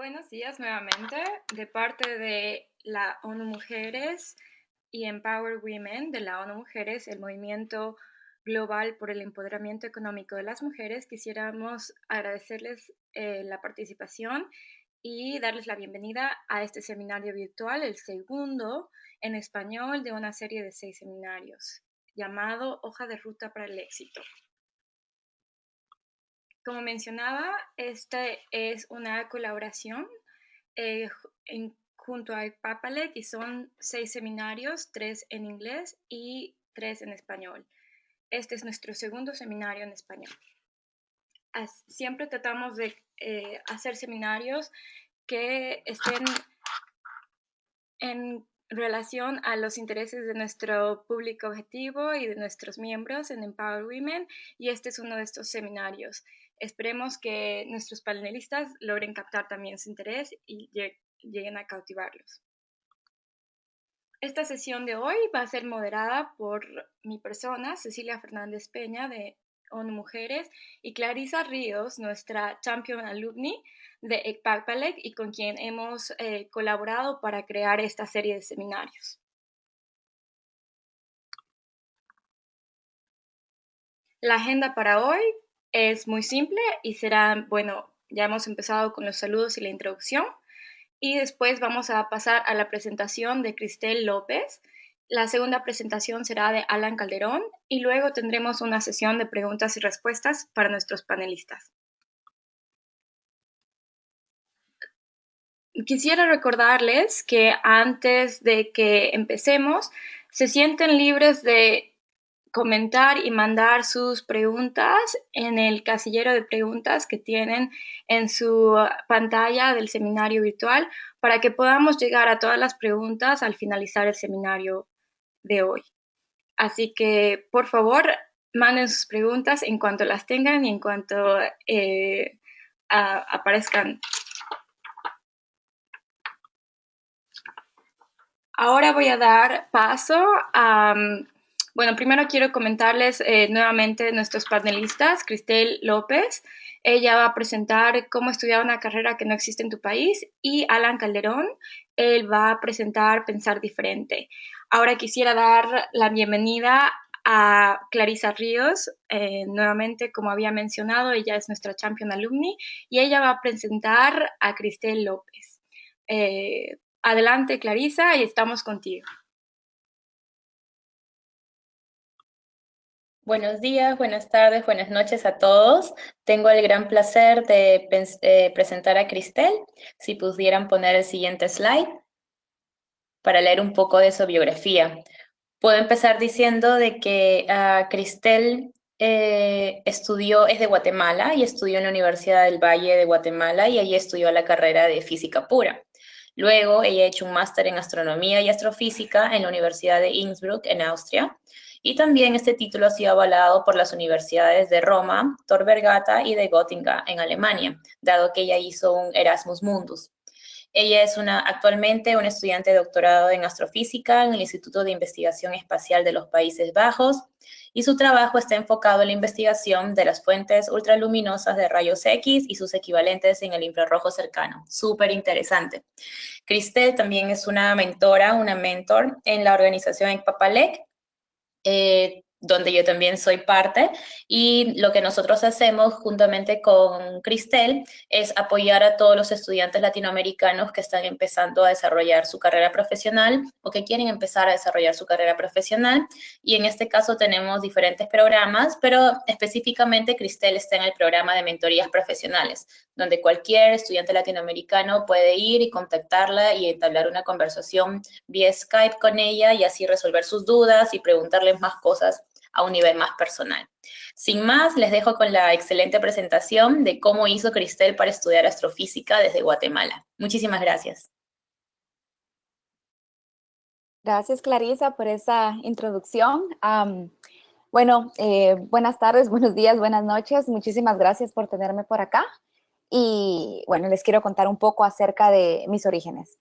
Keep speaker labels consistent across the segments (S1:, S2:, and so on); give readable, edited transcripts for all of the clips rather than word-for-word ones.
S1: Buenos días nuevamente de parte de la ONU Mujeres y Empower Women de la ONU Mujeres, el movimiento global por el empoderamiento económico de las mujeres. Quisiéramos agradecerles la participación y darles la bienvenida a este seminario virtual, el segundo en español de una serie de 6 seminarios, llamado Hoja de Ruta para el Éxito. Como mencionaba, esta es una colaboración junto a Papalec y son 6 seminarios, 3 en inglés y 3 en español. Este es nuestro segundo seminario en español. Siempre tratamos de hacer seminarios que estén en relación a los intereses de nuestro público objetivo y de nuestros miembros en Empower Women, y este es uno de estos seminarios. Esperemos que nuestros panelistas logren captar también su interés y lleguen a cautivarlos. Esta sesión de hoy va a ser moderada por mi persona, Cecilia Fernández Peña, de ONU Mujeres, y Clarisa Ríos, nuestra Champion Alumni de ECPAPALEC, y con quien hemos colaborado para crear esta serie de seminarios. La agenda para hoy es muy simple y será, bueno, ya hemos empezado con los saludos y la introducción, y después vamos a pasar a la presentación de Cristel López. La segunda presentación será de Alan Calderón y luego tendremos una sesión de preguntas y respuestas para nuestros panelistas. Quisiera recordarles que antes de que empecemos, se sienten libres de comentar y mandar sus preguntas en el casillero de preguntas que tienen en su pantalla del seminario virtual para que podamos llegar a todas las preguntas al finalizar el seminario de hoy. Así que, por favor, manden sus preguntas en cuanto las tengan y en cuanto aparezcan. Ahora voy a dar paso a... Bueno, primero quiero comentarles nuevamente nuestros panelistas. Cristel López, ella va a presentar cómo estudiar una carrera que no existe en tu país, y Alan Calderón, él va a presentar Pensar Diferente. Ahora quisiera dar la bienvenida a Clarisa Ríos, nuevamente, como había mencionado, ella es nuestra Champion Alumni, y ella va a presentar a Cristel López. Adelante, Clarisa, y estamos contigo.
S2: Buenos días, buenas tardes, buenas noches a todos. Tengo el gran placer de presentar a Cristel. Si pudieran poner el siguiente slide para leer un poco de su biografía. Puedo empezar diciendo de que Cristel es de Guatemala y estudió en la Universidad del Valle de Guatemala y allí estudió la carrera de física pura. Luego ella ha hecho un máster en astronomía y astrofísica en la Universidad de Innsbruck en Austria, y también este título ha sido avalado por las universidades de Roma, Tor Vergata y de Göttingen en Alemania, dado que ella hizo un Erasmus Mundus. Ella es actualmente una estudiante de doctorado en astrofísica en el Instituto de Investigación Espacial de los Países Bajos, y su trabajo está enfocado en la investigación de las fuentes ultraluminosas de rayos X y sus equivalentes en el infrarrojo cercano. Súper interesante. Cristel también es una mentor en la organización ECPAPALEC, donde yo también soy parte, y lo que nosotros hacemos juntamente con Cristel es apoyar a todos los estudiantes latinoamericanos que están empezando a desarrollar su carrera profesional o que quieren empezar a desarrollar su carrera profesional, y en este caso tenemos diferentes programas, pero específicamente Cristel está en el programa de mentorías profesionales, donde cualquier estudiante latinoamericano puede ir y contactarla y entablar una conversación vía Skype con ella y así resolver sus dudas y preguntarle más cosas a un nivel más personal. Sin más, les dejo con la excelente presentación de cómo hizo Cristel para estudiar astrofísica desde Guatemala. Muchísimas gracias.
S3: Gracias, Clarisa, por esa introducción. Buenas tardes, buenos días, buenas noches. Muchísimas gracias por tenerme por acá. Y bueno, les quiero contar un poco acerca de mis orígenes.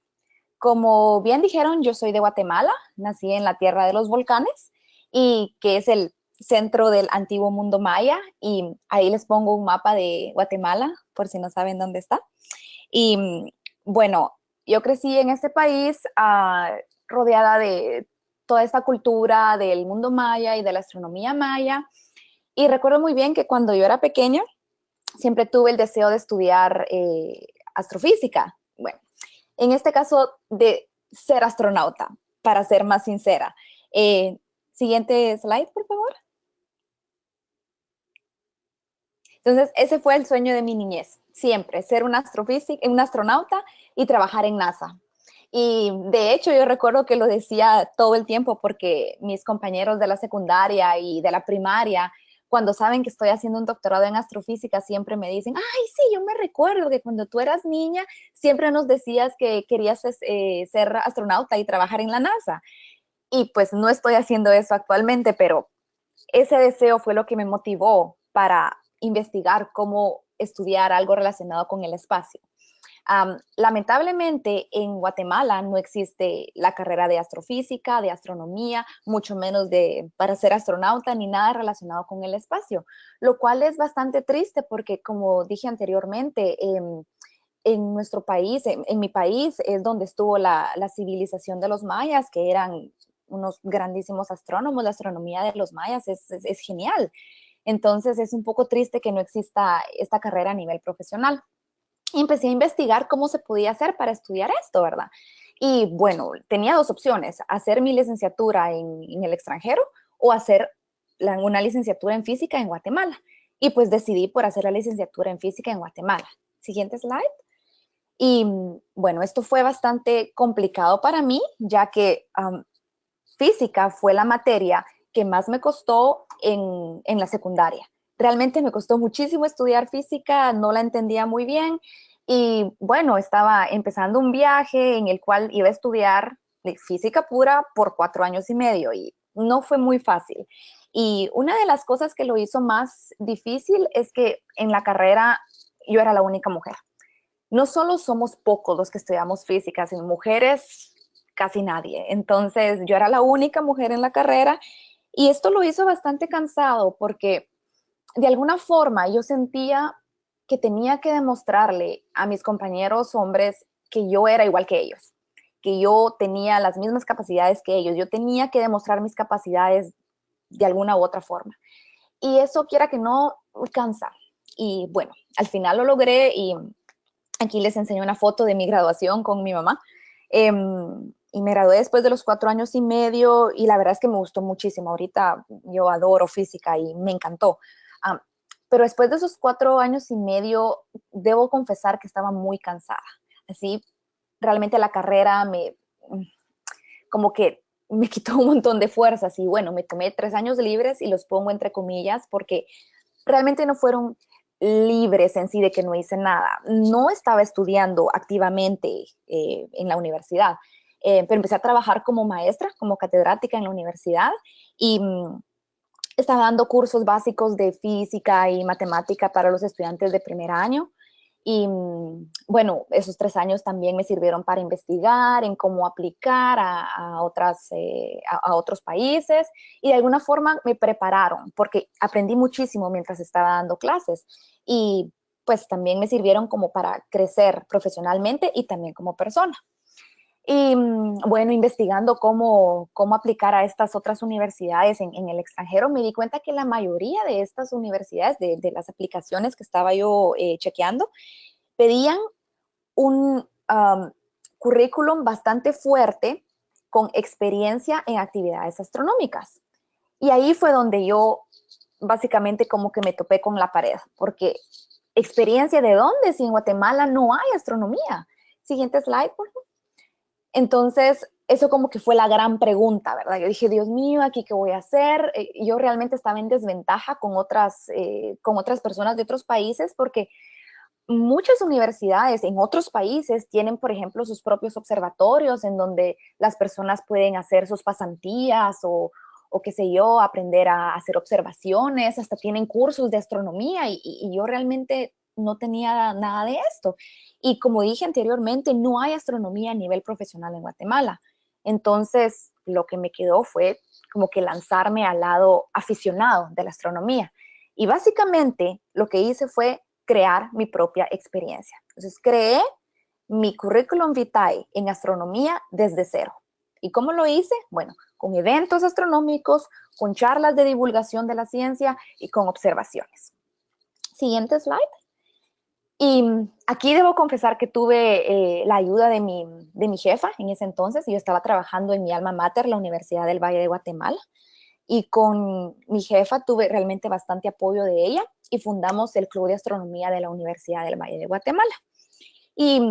S3: Como bien dijeron, yo soy de Guatemala, nací en la tierra de los volcanes, y que es el centro del antiguo mundo maya, y ahí les pongo un mapa de Guatemala, por si no saben dónde está. Y bueno, yo crecí en este país rodeada de toda esta cultura del mundo maya y de la astronomía maya. Y recuerdo muy bien que cuando yo era pequeña, siempre tuve el deseo de estudiar astrofísica. Bueno, en este caso de ser astronauta, para ser más sincera. Siguiente slide, por favor. Entonces, ese fue el sueño de mi niñez, siempre, ser un astronauta y trabajar en NASA. Y de hecho, yo recuerdo que lo decía todo el tiempo porque mis compañeros de la secundaria y de la primaria, cuando saben que estoy haciendo un doctorado en astrofísica, siempre me dicen, ay, sí, yo me recuerdo que cuando tú eras niña, siempre nos decías que querías ser astronauta y trabajar en la NASA. Y pues no estoy haciendo eso actualmente, pero ese deseo fue lo que me motivó para investigar cómo estudiar algo relacionado con el espacio. Lamentablemente en Guatemala no existe la carrera de astrofísica, de astronomía, mucho menos para ser astronauta ni nada relacionado con el espacio, lo cual es bastante triste porque, como dije anteriormente, en nuestro país, en mi país, es donde estuvo la civilización de los mayas, que eran unos grandísimos astrónomos. La astronomía de los mayas es genial. Entonces es un poco triste que no exista esta carrera a nivel profesional. Y empecé a investigar cómo se podía hacer para estudiar esto, ¿verdad? Y bueno, tenía dos opciones, hacer mi licenciatura en el extranjero o hacer una licenciatura en física en Guatemala. Y pues decidí por hacer la licenciatura en física en Guatemala. Siguiente slide. Y bueno, esto fue bastante complicado para mí, ya que física fue la materia que más me costó en la secundaria. Realmente me costó muchísimo estudiar física, no la entendía muy bien y bueno, estaba empezando un viaje en el cual iba a estudiar física pura por 4 años y medio y no fue muy fácil. Y una de las cosas que lo hizo más difícil es que en la carrera yo era la única mujer. No solo somos pocos los que estudiamos física, sino mujeres casi nadie. Entonces yo era la única mujer en la carrera y esto lo hizo bastante cansado porque de alguna forma yo sentía que tenía que demostrarle a mis compañeros hombres que yo era igual que ellos, que yo tenía las mismas capacidades que ellos, yo tenía que demostrar mis capacidades de alguna u otra forma. Y eso, quiera que no, cansa. Y bueno, al final lo logré y aquí les enseño una foto de mi graduación con mi mamá. Y me gradué después de los 4 años y medio y la verdad es que me gustó muchísimo. Ahorita yo adoro física y me encantó. Um, pero después de esos 4 años y medio, debo confesar que estaba muy cansada. Así, realmente la carrera como que me quitó un montón de fuerzas y bueno, me tomé 3 años libres y los pongo entre comillas porque realmente no fueron libres en sí de que no hice nada. No estaba estudiando activamente en la universidad, pero empecé a trabajar como maestra, como catedrática en la universidad y estaba dando cursos básicos de física y matemática para los estudiantes de primer año. Y bueno, esos 3 años también me sirvieron para investigar en cómo aplicar a otros países y de alguna forma me prepararon porque aprendí muchísimo mientras estaba dando clases y pues también me sirvieron como para crecer profesionalmente y también como persona. Y bueno, investigando cómo aplicar a estas otras universidades en el extranjero, me di cuenta que la mayoría de estas universidades, de las aplicaciones que estaba yo chequeando, pedían un currículum bastante fuerte con experiencia en actividades astronómicas. Y ahí fue donde yo básicamente como que me topé con la pared, porque experiencia de dónde si en Guatemala no hay astronomía. Siguiente slide, por favor. Entonces, eso como que fue la gran pregunta, ¿verdad? Yo dije, Dios mío, ¿aquí qué voy a hacer? Yo realmente estaba en desventaja con otras personas de otros países porque muchas universidades en otros países tienen, por ejemplo, sus propios observatorios en donde las personas pueden hacer sus pasantías o qué sé yo, aprender a hacer observaciones, hasta tienen cursos de astronomía y yo realmente no tenía nada de esto. Y como dije anteriormente, no hay astronomía a nivel profesional en Guatemala. Entonces, lo que me quedó fue como que lanzarme al lado aficionado de la astronomía. Y básicamente lo que hice fue crear mi propia experiencia. Entonces creé mi currículum vitae en astronomía desde cero. ¿Y cómo lo hice? Bueno, con eventos astronómicos, con charlas de divulgación de la ciencia y con observaciones. Siguiente slide. Y aquí debo confesar que tuve la ayuda de mi jefa en ese entonces. Yo estaba trabajando en mi alma mater, la Universidad del Valle de Guatemala, y con mi jefa tuve realmente bastante apoyo de ella y fundamos el Club de Astronomía de la Universidad del Valle de Guatemala. Y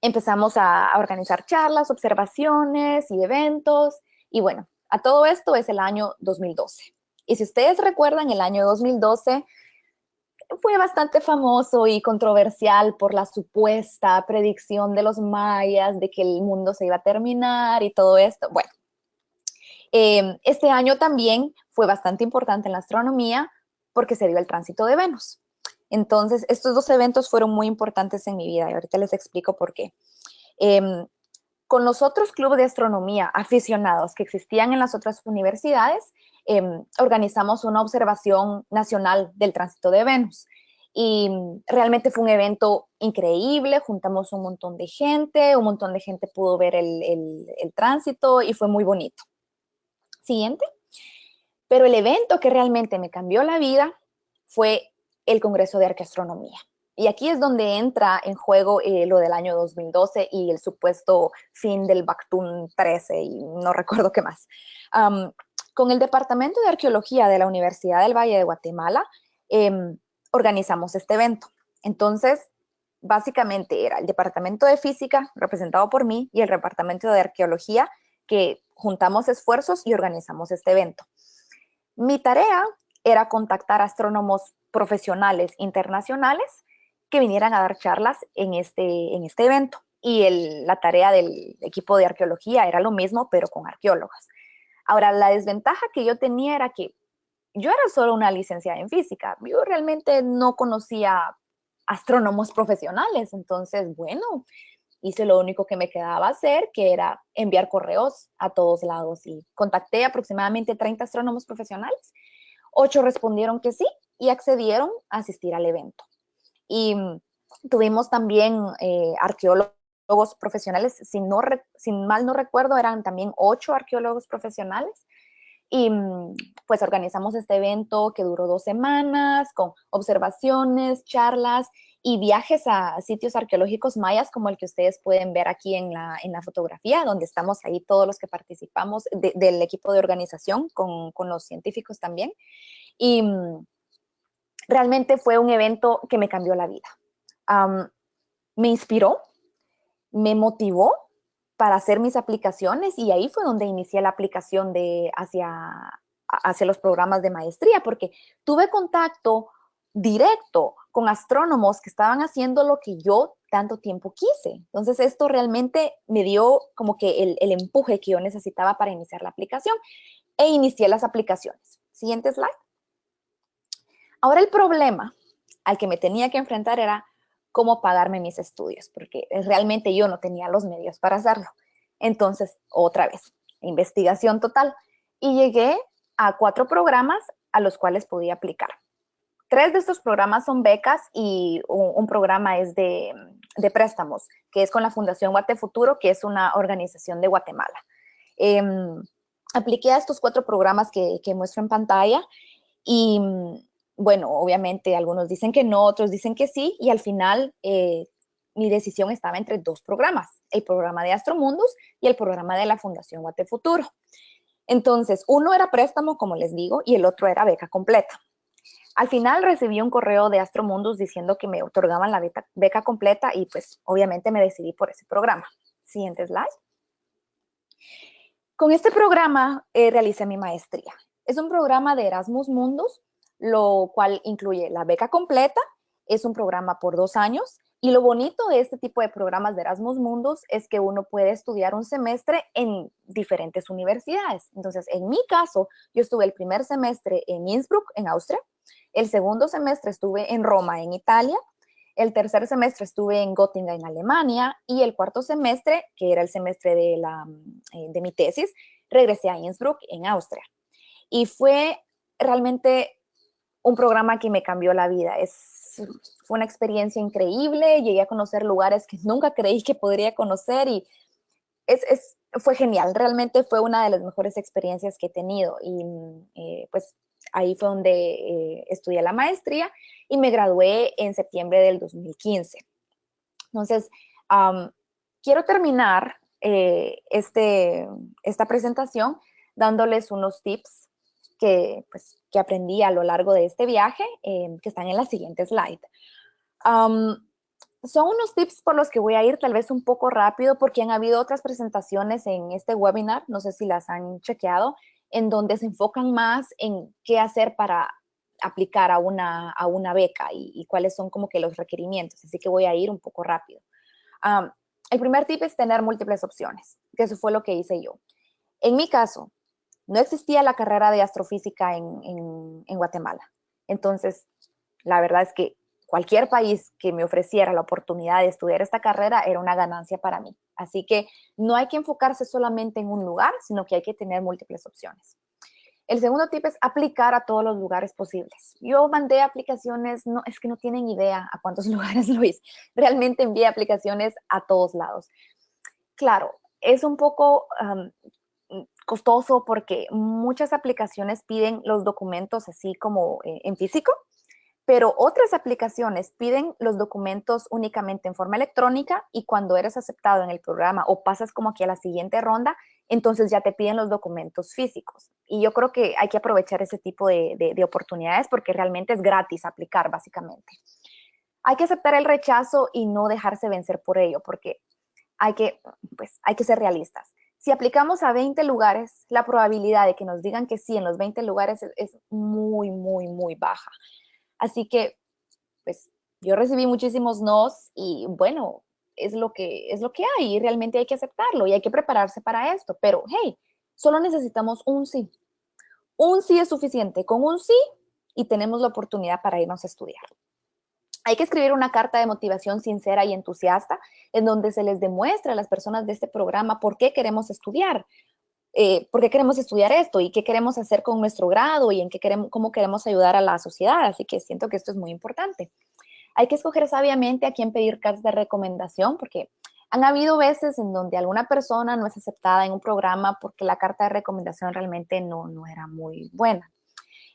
S3: empezamos a organizar charlas, observaciones y eventos. Y bueno, a todo esto es el año 2012. Y si ustedes recuerdan, el año 2012 fue bastante famoso y controversial por la supuesta predicción de los mayas de que el mundo se iba a terminar y todo esto. Bueno, este año también fue bastante importante en la astronomía porque se dio el tránsito de Venus. Entonces, estos dos eventos fueron muy importantes en mi vida y ahorita les explico por qué. Con los otros clubes de astronomía aficionados que existían en las otras universidades, organizamos una observación nacional del tránsito de Venus. Y realmente fue un evento increíble, juntamos un montón de gente pudo ver el tránsito y fue muy bonito. Siguiente. Pero el evento que realmente me cambió la vida fue el Congreso de Arqueastronomía. Y aquí es donde entra en juego lo del año 2012 y el supuesto fin del Bactún 13 y no recuerdo qué más. Con el Departamento de Arqueología de la Universidad del Valle de Guatemala organizamos este evento. Entonces, básicamente era el Departamento de Física, representado por mí, y el Departamento de Arqueología, que juntamos esfuerzos y organizamos este evento. Mi tarea era contactar astrónomos profesionales internacionales que vinieran a dar charlas en este evento. Y la tarea del equipo de arqueología era lo mismo, pero con arqueólogos. Ahora, la desventaja que yo tenía era que yo era solo una licenciada en física. Yo realmente no conocía astrónomos profesionales. Entonces, bueno, hice lo único que me quedaba hacer, que era enviar correos a todos lados. Y contacté aproximadamente 30 astrónomos profesionales. 8 respondieron que sí y accedieron a asistir al evento. Y tuvimos también arqueólogos profesionales, si mal no recuerdo, eran también 8 arqueólogos profesionales. Y pues organizamos este evento que duró 2 semanas con observaciones, charlas y viajes a sitios arqueológicos mayas como el que ustedes pueden ver aquí en la fotografía, donde estamos ahí todos los que participamos del equipo de organización con los científicos también. Y realmente fue un evento que me cambió la vida. Me inspiró, me motivó para hacer mis aplicaciones y ahí fue donde inicié la aplicación hacia los programas de maestría, porque tuve contacto directo con astrónomos que estaban haciendo lo que yo tanto tiempo quise. Entonces esto realmente me dio como que el empuje que yo necesitaba para iniciar la aplicación e inicié las aplicaciones. Siguiente slide. Ahora el problema al que me tenía que enfrentar era cómo pagarme mis estudios, porque realmente yo no tenía los medios para hacerlo. Entonces, otra vez, investigación total. Y llegué a 4 programas a los cuales podía aplicar. 3 de estos programas son becas y un programa es de préstamos, que es con la Fundación Guatefuturo, que es una organización de Guatemala. Apliqué a estos 4 programas que muestro en pantalla y bueno, obviamente algunos dicen que no, otros dicen que sí, y al final mi decisión estaba entre 2 programas, el programa de Astromundos y el programa de la Fundación Guatefuturo. Entonces, uno era préstamo, como les digo, y el otro era beca completa. Al final recibí un correo de Astromundos diciendo que me otorgaban la beca completa y pues obviamente me decidí por ese programa. Siguiente slide. Con este programa realicé mi maestría. Es un programa de Erasmus Mundus, lo cual incluye la beca completa, es un programa por 2 años, y lo bonito de este tipo de programas de Erasmus Mundus es que uno puede estudiar un semestre en diferentes universidades. Entonces, en mi caso, yo estuve el primer semestre en Innsbruck, en Austria, el segundo semestre estuve en Roma, en Italia, el tercer semestre estuve en Göttingen, en Alemania, y el cuarto semestre, que era el semestre de mi tesis, regresé a Innsbruck, en Austria. Y fue realmente un programa que me cambió la vida. Es fue una experiencia increíble, llegué a conocer lugares que nunca creí que podría conocer y fue genial, realmente fue una de las mejores experiencias que he tenido y pues ahí fue donde estudié la maestría y me gradué en septiembre del 2015. Entonces, quiero terminar esta presentación dándoles unos tips que aprendí a lo largo de este viaje, que están en la siguiente slide. Son unos tips por los que voy a ir tal vez un poco rápido porque han habido otras presentaciones en este webinar, no sé si las han chequeado, en donde se enfocan más en qué hacer para aplicar a una beca y cuáles son como que los requerimientos. Así que voy a ir un poco rápido. El primer tip es tener múltiples opciones, que eso fue lo que hice yo. En mi caso, no existía la carrera de astrofísica en Guatemala. Entonces, la verdad es que cualquier país que me ofreciera la oportunidad de estudiar esta carrera era una ganancia para mí. Así que no hay que enfocarse solamente en un lugar, sino que hay que tener múltiples opciones. El segundo tip es aplicar a todos los lugares posibles. Yo mandé aplicaciones, no, es que no tienen idea a cuántos lugares lo hice. Realmente envié aplicaciones a todos lados. Claro, es un poco costoso porque muchas aplicaciones piden los documentos así como en físico, pero otras aplicaciones piden los documentos únicamente en forma electrónica y cuando eres aceptado en el programa o pasas como aquí a la siguiente ronda, entonces ya te piden los documentos físicos. Y yo creo que hay que aprovechar ese tipo de oportunidades porque realmente es gratis aplicar, básicamente. Hay que aceptar el rechazo y no dejarse vencer por ello, porque hay que ser realistas. Si aplicamos a 20 lugares, la probabilidad de que nos digan que sí en los 20 lugares es muy, muy, muy baja. Así que, pues, yo recibí muchísimos nos y bueno, es lo que hay y realmente hay que aceptarlo y hay que prepararse para esto. Pero, hey, solo necesitamos un sí. Un sí es suficiente. Con un sí y tenemos la oportunidad para irnos a estudiar. Hay que escribir una carta de motivación sincera y entusiasta en donde se les demuestre a las personas de este programa por qué queremos estudiar, por qué queremos estudiar esto y qué queremos hacer con nuestro grado y en qué queremos, cómo queremos ayudar a la sociedad. Así que siento que esto es muy importante. Hay que escoger sabiamente a quién pedir cartas de recomendación porque han habido veces en donde alguna persona no es aceptada en un programa porque la carta de recomendación realmente no era muy buena.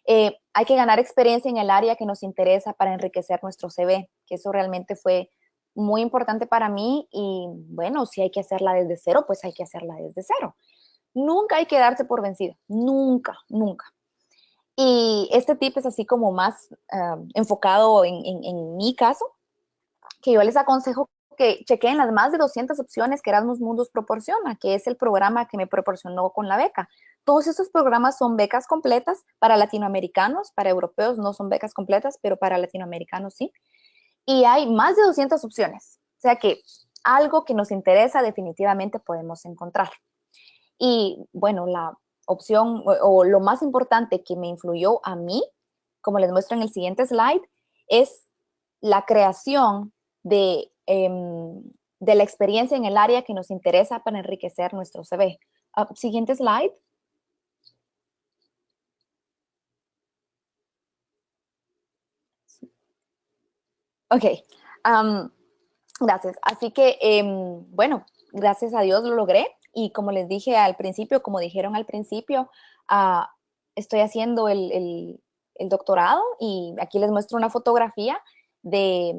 S3: Hay que ganar experiencia en el área que nos interesa para enriquecer nuestro CV, que eso realmente fue muy importante para mí y bueno, si hay que hacerla desde cero, pues hay que hacerla desde cero. Nunca hay que darse por vencido, nunca, nunca. Y este tip es así como más enfocado en mi caso, que yo les aconsejo que chequeen las más de 200 opciones que Erasmus Mundus proporciona, que es el programa que me proporcionó con la beca. Todos estos programas son becas completas para latinoamericanos, para europeos no son becas completas, pero para latinoamericanos sí. Y hay más de 200 opciones. O sea que algo que nos interesa definitivamente podemos encontrar. Y bueno, la opción o lo más importante que me influyó a mí, como les muestro en el siguiente slide, es la creación de la experiencia en el área que nos interesa para enriquecer nuestro CV. Siguiente slide. Ok, gracias. Así que, bueno, gracias a Dios lo logré. Y como les dije al principio, como dijeron al principio, uh, estoy haciendo el doctorado y aquí les muestro una fotografía de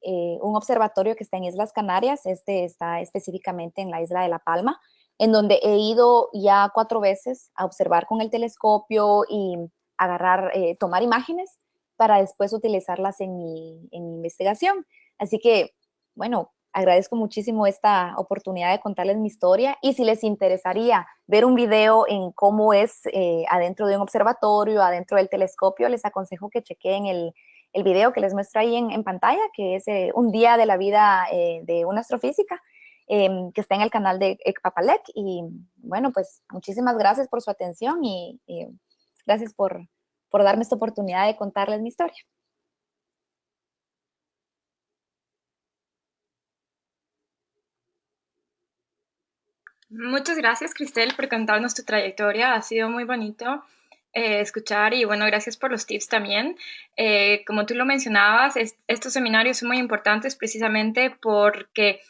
S3: un observatorio que está en Islas Canarias. Este está específicamente en la isla de La Palma, en donde he ido ya 4 veces a observar con el telescopio y agarrar, tomar imágenes para después utilizarlas en mi investigación. Así que, bueno, agradezco muchísimo esta oportunidad de contarles mi historia y si les interesaría ver un video en cómo es adentro de un observatorio, adentro del telescopio, les aconsejo que chequeen el video que les muestro ahí en pantalla, que es un día de la vida de una astrofísica, que está en el canal de Ecpapalec. Y bueno, pues muchísimas gracias por su atención y gracias por darme esta oportunidad de contarles mi historia.
S1: Muchas gracias, Cristel, por contarnos tu trayectoria. Ha sido muy bonito escuchar y bueno, gracias por los tips también. Como tú lo mencionabas, estos seminarios son muy importantes precisamente porque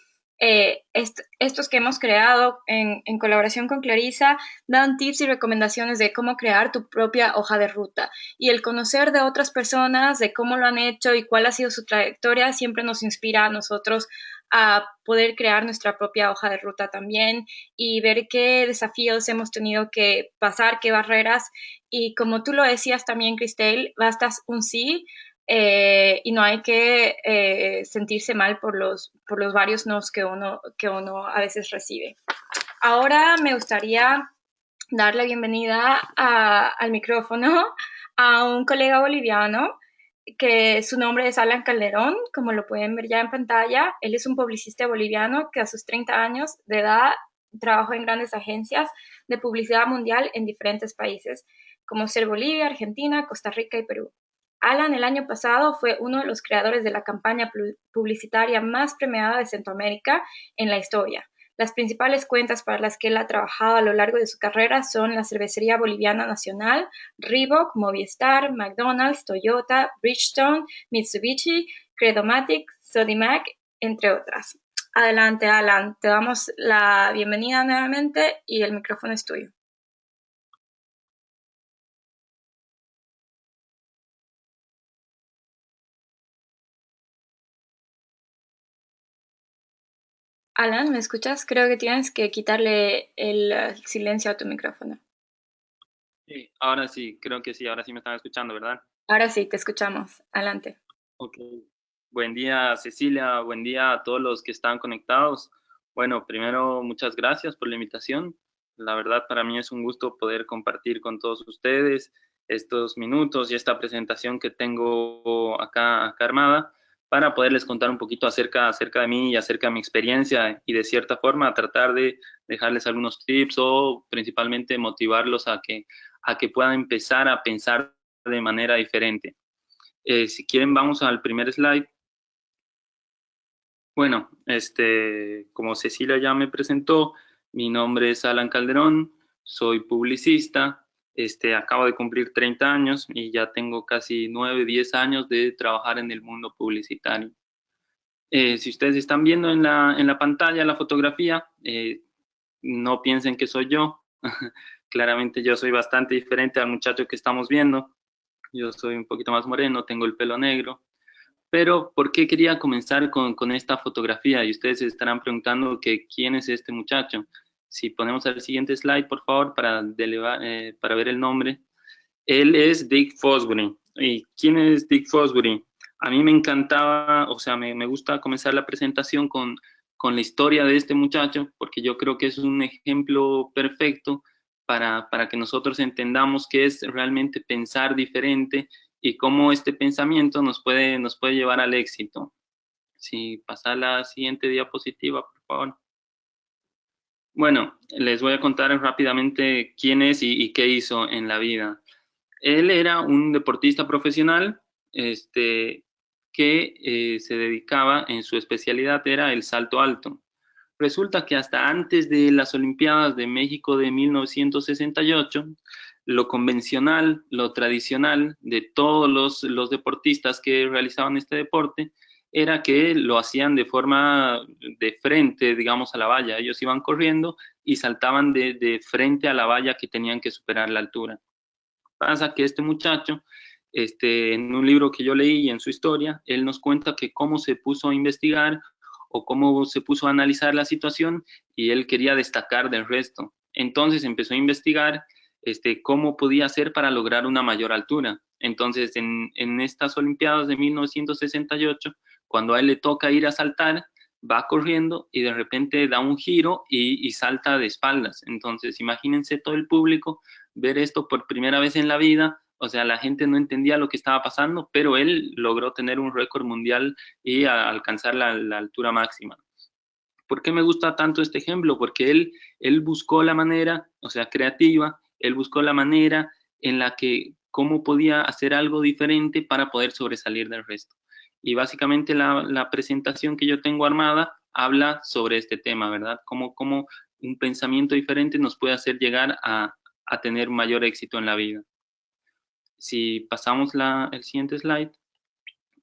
S1: estos que hemos creado en colaboración con Clarisa dan tips y recomendaciones de cómo crear tu propia hoja de ruta. Y el conocer de otras personas, de cómo lo han hecho y cuál ha sido su trayectoria, siempre nos inspira a nosotros a poder crear nuestra propia hoja de ruta también y ver qué desafíos hemos tenido que pasar, qué barreras. Y como tú lo decías también, Cristel, basta un sí y no hay que sentirse mal por los varios nos que uno a veces recibe. Ahora me gustaría dar la bienvenida al micrófono a un colega boliviano que su nombre es Alan Calderón, como lo pueden ver ya en pantalla. Él es un publicista boliviano que a sus 30 años de edad trabajó en grandes agencias de publicidad mundial en diferentes países, como ser Bolivia, Argentina, Costa Rica y Perú. Alan el año pasado fue uno de los creadores de la campaña publicitaria más premiada de Centroamérica en la historia. Las principales cuentas para las que él ha trabajado a lo largo de su carrera son la Cervecería Boliviana Nacional, Reebok, Movistar, McDonald's, Toyota, Bridgestone, Mitsubishi, Credomatic, Sodimac, entre otras. Adelante, Alan. Te damos la bienvenida nuevamente y el micrófono es tuyo. Alan, ¿me escuchas? Creo que tienes que quitarle el silencio a tu micrófono.
S4: Sí, ahora sí, creo que sí, ahora sí me están escuchando, ¿verdad?
S1: Ahora sí, te escuchamos. Adelante.
S4: Ok. Buen día, Cecilia, buen día a todos los que están conectados. Bueno, primero, muchas gracias por la invitación. La verdad, para mí es un gusto poder compartir con todos ustedes estos minutos y esta presentación que tengo acá armada para poderles contar un poquito acerca de mí y acerca de mi experiencia y de cierta forma tratar de dejarles algunos tips o principalmente motivarlos a que puedan empezar a pensar de manera diferente. Si quieren, vamos al primer slide. Bueno, como Cecilia ya me presentó, mi nombre es Alan Calderón, soy publicista, acabo de cumplir 30 años y ya tengo casi 9, 10 años de trabajar en el mundo publicitario. Si ustedes están viendo en la pantalla la fotografía, no piensen que soy yo. Claramente yo soy bastante diferente al muchacho que estamos viendo. Yo soy un poquito más moreno, tengo el pelo negro. Pero, ¿por qué quería comenzar con esta fotografía? Y ustedes se estarán preguntando que quién es este muchacho. Si ponemos el siguiente slide, por favor, para ver el nombre. Él es Dick Fosbury. ¿Y quién es Dick Fosbury? A mí me encantaba, o sea, me gusta comenzar la presentación con la historia de este muchacho, porque yo creo que es un ejemplo perfecto para que nosotros entendamos qué es realmente pensar diferente y cómo este pensamiento nos puede llevar al éxito. Si pasa la siguiente diapositiva, por favor. Bueno, les voy a contar rápidamente quién es y qué hizo en la vida. Él era un deportista profesional que se dedicaba, en su especialidad era el salto alto. Resulta que hasta antes de las Olimpiadas de México de 1968, lo convencional, lo tradicional de todos los deportistas que realizaban este deporte era que lo hacían de forma de frente, digamos, a la valla. Ellos iban corriendo y saltaban de frente a la valla que tenían que superar la altura. Pasa que este muchacho, en un libro que yo leí y en su historia, él nos cuenta que cómo se puso a investigar o cómo se puso a analizar la situación y él quería destacar del resto. Entonces empezó a investigar cómo podía hacer para lograr una mayor altura. Entonces, en estas Olimpiadas de 1968, cuando a él le toca ir a saltar, va corriendo y de repente da un giro y salta de espaldas. Entonces, imagínense todo el público ver esto por primera vez en la vida. O sea, la gente no entendía lo que estaba pasando, pero él logró tener un récord mundial y alcanzar la altura máxima. ¿Por qué me gusta tanto este ejemplo? Porque él buscó la manera, o sea, creativa, él buscó la manera en la que cómo podía hacer algo diferente para poder sobresalir del resto. Y básicamente la presentación que yo tengo armada habla sobre este tema, ¿verdad? Cómo un pensamiento diferente nos puede hacer llegar a tener mayor éxito en la vida. si pasamos el siguiente slide.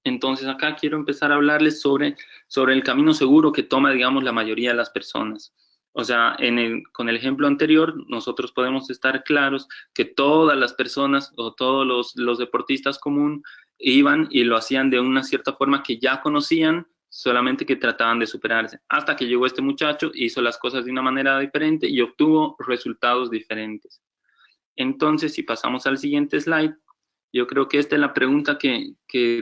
S4: Entonces acá quiero empezar a hablarles sobre el camino seguro que toma, digamos, la mayoría de las personas. O sea, con el ejemplo anterior, nosotros podemos estar claros que todas las personas o todos los deportistas común iban y lo hacían de una cierta forma que ya conocían, solamente que trataban de superarse. Hasta que llegó este muchacho, hizo las cosas de una manera diferente y obtuvo resultados diferentes. Entonces, si pasamos al siguiente slide, yo creo que esta es la pregunta que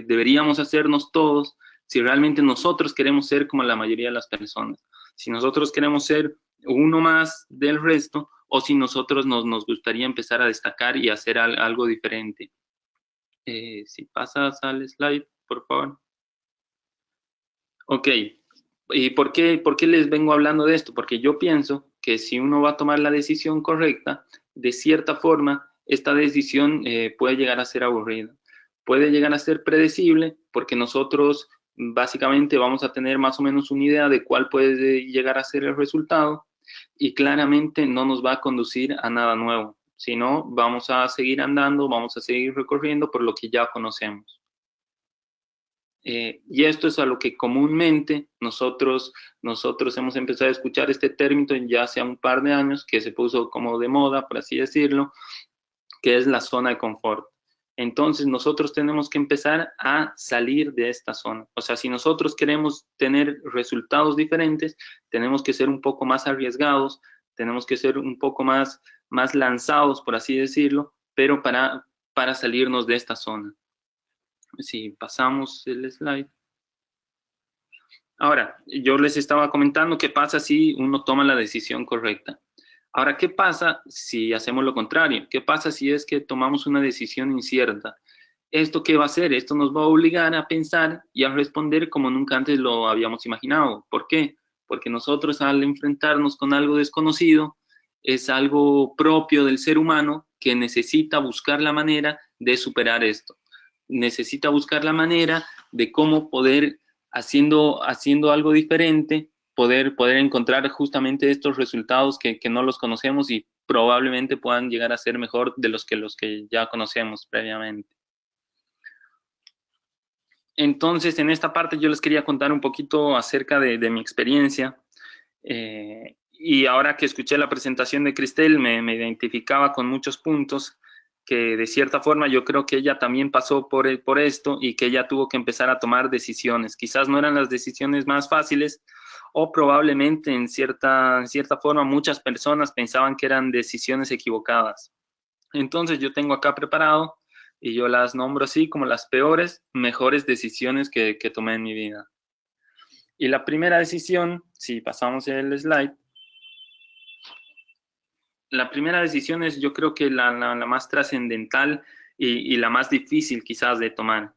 S4: deberíamos hacernos todos, si realmente nosotros queremos ser como la mayoría de las personas, si nosotros queremos ser uno más del resto, o si nosotros nos gustaría empezar a destacar y hacer algo diferente. Si pasas al slide, por favor. Ok, ¿y por qué les vengo hablando de esto? Porque yo pienso que si uno va a tomar la decisión correcta, de cierta forma, esta decisión puede llegar a ser aburrida. Puede llegar a ser predecible porque nosotros básicamente vamos a tener más o menos una idea de cuál puede llegar a ser el resultado y claramente no nos va a conducir a nada nuevo, sino vamos a seguir andando, vamos a seguir recorriendo por lo que ya conocemos. Y esto es a lo que comúnmente nosotros hemos empezado a escuchar este término ya hace un par de años, que se puso como de moda, por así decirlo, que es la zona de confort. Entonces nosotros tenemos que empezar a salir de esta zona. O sea, si nosotros queremos tener resultados diferentes, tenemos que ser un poco más arriesgados, tenemos que ser un poco más lanzados, por así decirlo, pero para salirnos de esta zona. Si pasamos el slide. Ahora, yo les estaba comentando qué pasa si uno toma la decisión correcta. Ahora, ¿qué pasa si hacemos lo contrario? ¿Qué pasa si es que tomamos una decisión incierta? ¿Esto qué va a hacer? Esto nos va a obligar a pensar y a responder como nunca antes lo habíamos imaginado. ¿Por qué? Porque nosotros al enfrentarnos con algo desconocido, es algo propio del ser humano que necesita buscar la manera de superar esto. Necesita buscar la manera de cómo poder, haciendo algo diferente, poder encontrar justamente estos resultados que no los conocemos y probablemente puedan llegar a ser mejor de los que ya conocemos previamente. Entonces, en esta parte yo les quería contar un poquito acerca de mi experiencia. Y ahora que escuché la presentación de Cristel, me identificaba con muchos puntos que de cierta forma yo creo que ella también pasó por esto y que ella tuvo que empezar a tomar decisiones. Quizás no eran las decisiones más fáciles o probablemente en cierta forma muchas personas pensaban que eran decisiones equivocadas. Entonces yo tengo acá preparado y yo las nombro así como las peores, mejores decisiones que tomé en mi vida. Y la primera decisión, si pasamos el slide, la primera decisión es yo creo que la más trascendental y la más difícil quizás de tomar.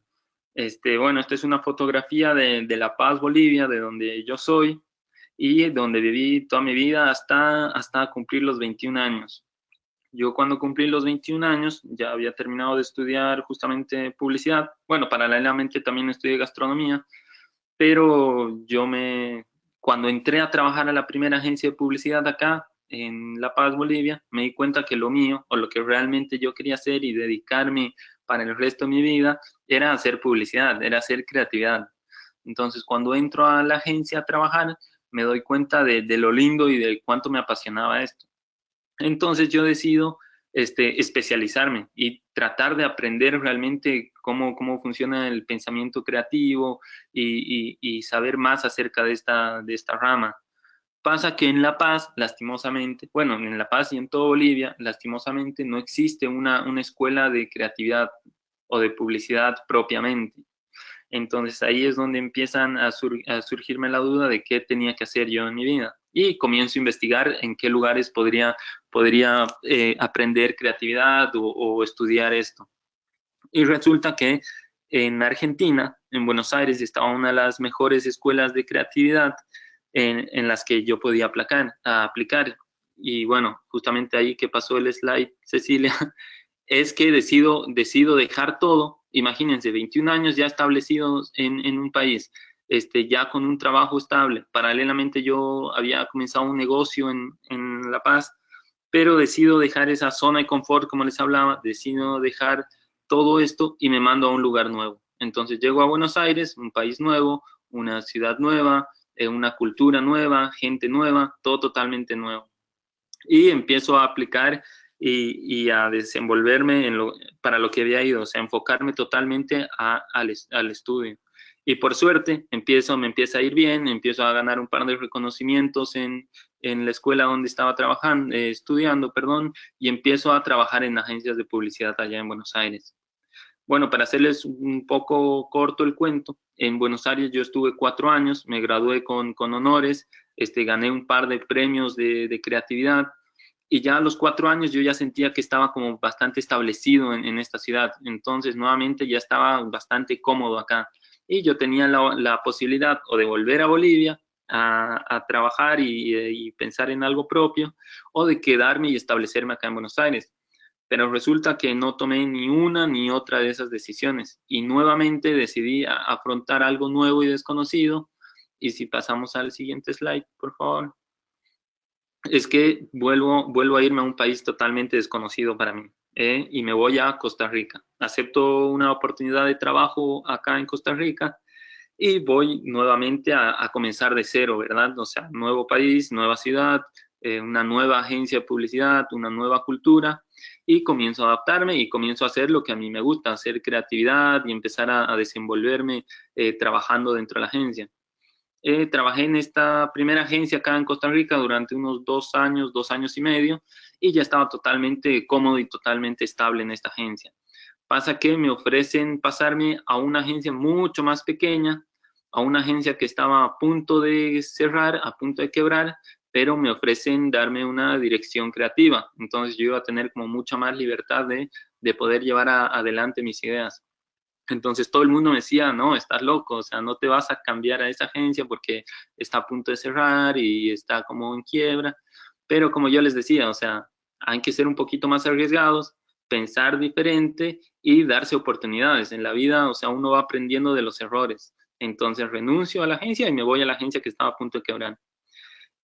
S4: Bueno, esta es una fotografía de La Paz, Bolivia, de donde yo soy y donde viví toda mi vida hasta cumplir los 21 años. Yo cuando cumplí los 21 años ya había terminado de estudiar justamente publicidad. Bueno, paralelamente también estudié gastronomía, pero cuando entré a trabajar a la primera agencia de publicidad acá, en La Paz, Bolivia, me di cuenta que lo mío, o lo que realmente yo quería hacer y dedicarme para el resto de mi vida, era hacer publicidad, era hacer creatividad. Entonces, cuando entro a la agencia a trabajar, me doy cuenta de lo lindo y de cuánto me apasionaba esto. Entonces, yo decido especializarme y tratar de aprender realmente cómo funciona el pensamiento creativo y saber más acerca de esta rama. Pasa que en La Paz, lastimosamente, bueno, en La Paz y en toda Bolivia, lastimosamente no existe una escuela de creatividad o de publicidad propiamente. Entonces ahí es donde empiezan a surgirme la duda de qué tenía que hacer yo en mi vida. Y comienzo a investigar en qué lugares podría aprender creatividad o estudiar esto. Y resulta que en Argentina, en Buenos Aires, estaba una de las mejores escuelas de creatividad en las que yo podía aplicar. Y bueno, justamente ahí que pasó el slide, Cecilia, es que decido dejar todo. Imagínense, 21 años ya establecidos en un país, ya con un trabajo estable. Paralelamente yo había comenzado un negocio en La Paz, pero decido dejar esa zona de confort, como les hablaba, decido dejar todo esto y me mando a un lugar nuevo. Entonces llego a Buenos Aires, un país nuevo, una ciudad nueva, una cultura nueva, gente nueva, todo totalmente nuevo. Y empiezo a aplicar y a desenvolverme para lo que había ido, o sea, enfocarme totalmente al estudio. Y por suerte me empieza a ir bien, empiezo a ganar un par de reconocimientos en la escuela donde estaba trabajando, estudiando, perdón, y empiezo a trabajar en agencias de publicidad allá en Buenos Aires. Bueno, para hacerles un poco corto el cuento, en Buenos Aires yo estuve 4 años, me gradué con honores, gané un par de premios de creatividad, y ya a los 4 años yo ya sentía que estaba como bastante establecido en esta ciudad. Entonces, nuevamente ya estaba bastante cómodo acá. Y yo tenía la posibilidad o de volver a Bolivia a trabajar y pensar en algo propio, o de quedarme y establecerme acá en Buenos Aires. Pero resulta que no tomé ni una ni otra de esas decisiones. Y nuevamente decidí afrontar algo nuevo y desconocido. Y si pasamos al siguiente slide, por favor. Es que vuelvo a irme a un país totalmente desconocido para mí, y me voy a Costa Rica. Acepto una oportunidad de trabajo acá en Costa Rica y voy nuevamente a comenzar de cero, ¿verdad? O sea, nuevo país, nueva ciudad, una nueva agencia de publicidad, una nueva cultura, y comienzo a adaptarme y comienzo a hacer lo que a mí me gusta, hacer creatividad y empezar a desenvolverme trabajando dentro de la agencia. Trabajé en esta primera agencia acá en Costa Rica durante unos 2 años y medio, y ya estaba totalmente cómodo y totalmente estable en esta agencia. Pasa que me ofrecen pasarme a una agencia mucho más pequeña, a una agencia que estaba a punto de cerrar, a punto de quebrar, pero me ofrecen darme una dirección creativa. Entonces yo iba a tener como mucha más libertad de poder llevar adelante mis ideas. Entonces todo el mundo me decía, no, estás loco, o sea, no te vas a cambiar a esa agencia porque está a punto de cerrar y está como en quiebra. Pero como yo les decía, o sea, hay que ser un poquito más arriesgados, pensar diferente y darse oportunidades en la vida. O sea, uno va aprendiendo de los errores. Entonces renuncio a la agencia y me voy a la agencia que estaba a punto de quebrar.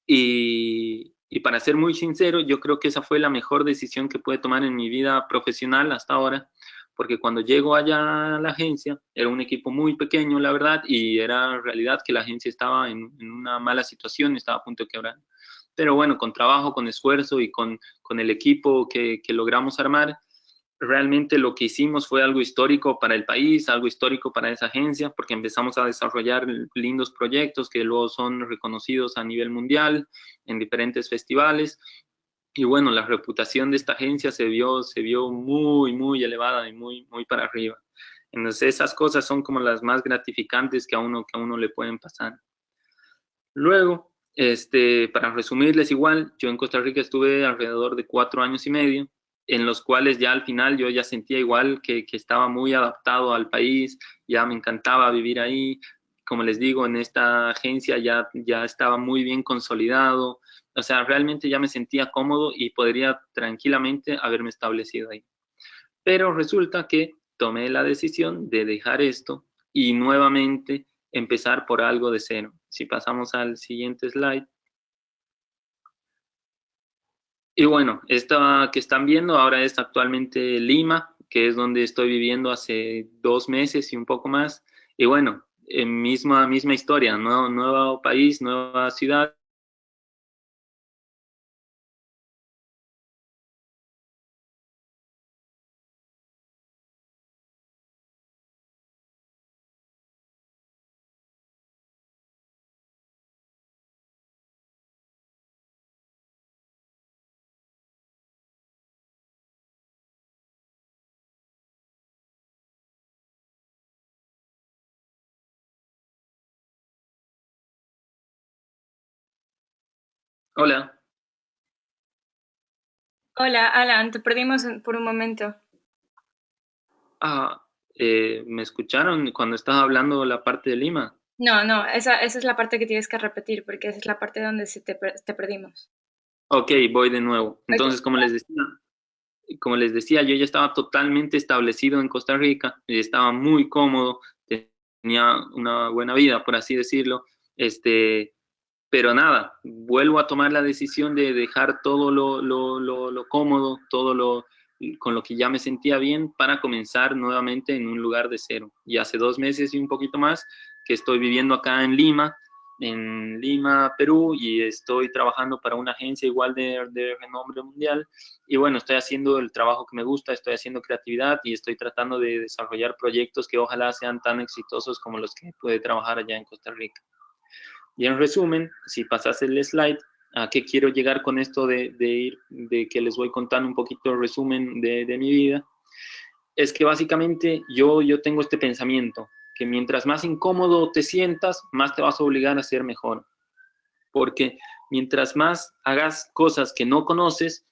S4: Y para ser muy sincero, yo creo que esa fue la mejor decisión que pude tomar en mi vida profesional hasta ahora, porque cuando llego allá a la agencia, era un equipo muy pequeño, la verdad, y era realidad que la agencia estaba en una mala situación, estaba a punto de quebrar. Pero bueno, con trabajo, con esfuerzo y con el equipo que logramos armar, realmente lo que hicimos fue algo histórico para el país, algo histórico para esa agencia, porque empezamos a desarrollar lindos proyectos que luego son reconocidos a nivel mundial en diferentes festivales. Y bueno, la reputación de esta agencia se vio muy, muy elevada y muy, muy para arriba. Entonces esas cosas son como las más gratificantes que a uno le pueden pasar. Luego, para resumirles igual, yo en Costa Rica estuve alrededor de 4 años y medio, en los cuales ya al final yo ya sentía igual que estaba muy adaptado al país, ya me encantaba vivir ahí. Como les digo, en esta agencia ya estaba muy bien consolidado, o sea, realmente ya me sentía cómodo y podría tranquilamente haberme establecido ahí. Pero resulta que tomé la decisión de dejar esto y nuevamente empezar por algo de cero. Si pasamos al siguiente slide. Y bueno, esta que están viendo ahora es actualmente Lima, que es donde estoy viviendo hace 2 meses y un poco más. Y bueno, misma historia, nuevo país, nueva ciudad. Hola.
S1: Hola, Alan, te perdimos por un momento.
S4: Ah, ¿me escucharon cuando estaba hablando la parte de Lima?
S1: No, esa es la parte que tienes que repetir porque esa es la parte donde te perdimos.
S4: Ok, voy de nuevo. Entonces,
S1: Ok.
S4: como les decía, yo ya estaba totalmente establecido en Costa Rica, y estaba muy cómodo, tenía una buena vida, por así decirlo, pero nada, vuelvo a tomar la decisión de dejar todo lo cómodo, todo con lo que ya me sentía bien para comenzar nuevamente en un lugar de cero. Y hace 2 meses y un poquito más que estoy viviendo acá en Lima, Perú, y estoy trabajando para una agencia igual de renombre mundial. Y bueno, estoy haciendo el trabajo que me gusta, estoy haciendo creatividad y estoy tratando de desarrollar proyectos que ojalá sean tan exitosos como los que pude trabajar allá en Costa Rica. Y en resumen, si pasas el slide, ¿a qué quiero llegar con esto de que les voy contando un poquito el resumen de mi vida? Es que básicamente yo tengo este pensamiento, que mientras más incómodo te sientas, más te vas a obligar a ser mejor. Porque mientras más hagas cosas que no conoces,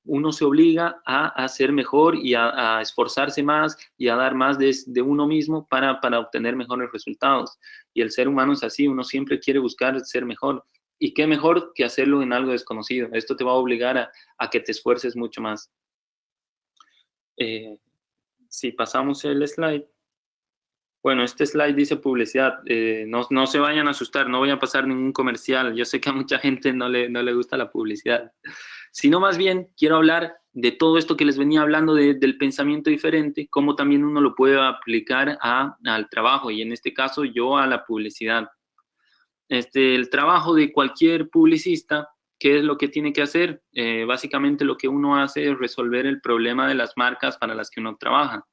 S4: uno se obliga a ser mejor y a esforzarse más y a dar más de uno mismo para obtener mejores resultados. Y el ser humano es así, uno siempre quiere buscar ser mejor. Y qué mejor que hacerlo en algo desconocido. Esto te va a obligar a que te esfuerces mucho más. Si pasamos el slide. Bueno, este slide dice publicidad. No se vayan a asustar, no voy a pasar ningún comercial. Yo sé que a mucha gente no le gusta la publicidad. Sino más bien quiero hablar de todo esto que les venía hablando del pensamiento diferente, cómo también uno lo puede aplicar al trabajo, y en este caso yo a la publicidad. El trabajo de cualquier publicista, ¿qué es lo que tiene que hacer? Básicamente lo que uno hace es resolver el problema de las marcas para las que uno trabaja.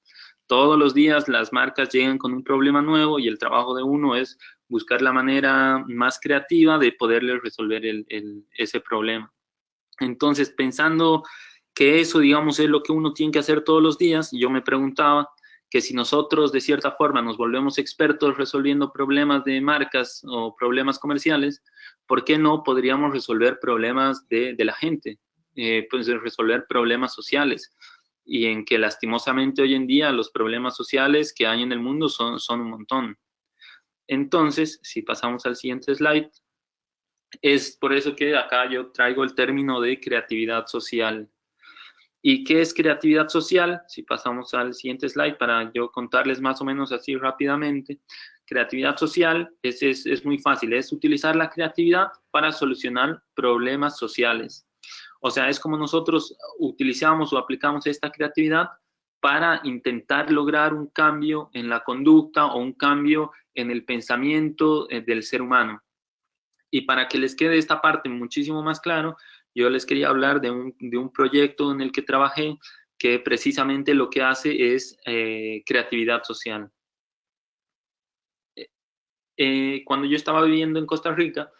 S4: Todos los días las marcas llegan con un problema nuevo y el trabajo de uno es buscar la manera más creativa de poderles resolver ese problema. Entonces, pensando que eso, digamos, es lo que uno tiene que hacer todos los días, yo me preguntaba que si nosotros de cierta forma nos volvemos expertos resolviendo problemas de marcas o problemas comerciales, ¿por qué no podríamos resolver problemas de la gente? Pues resolver problemas sociales, y en que lastimosamente hoy en día los problemas sociales que hay en el mundo son un montón. Entonces, si pasamos al siguiente slide, es por eso que acá yo traigo el término de creatividad social. ¿Y qué es creatividad social? Si pasamos al siguiente slide para yo contarles más o menos así rápidamente. Creatividad social es muy fácil, es utilizar la creatividad para solucionar problemas sociales. O sea, es como nosotros utilizamos o aplicamos esta creatividad para intentar lograr un cambio en la conducta o un cambio en el pensamiento del ser humano. Y para que les quede esta parte muchísimo más claro, yo les quería hablar de un proyecto en el que trabajé que precisamente lo que hace es creatividad social. Cuando yo estaba viviendo en Costa Rica,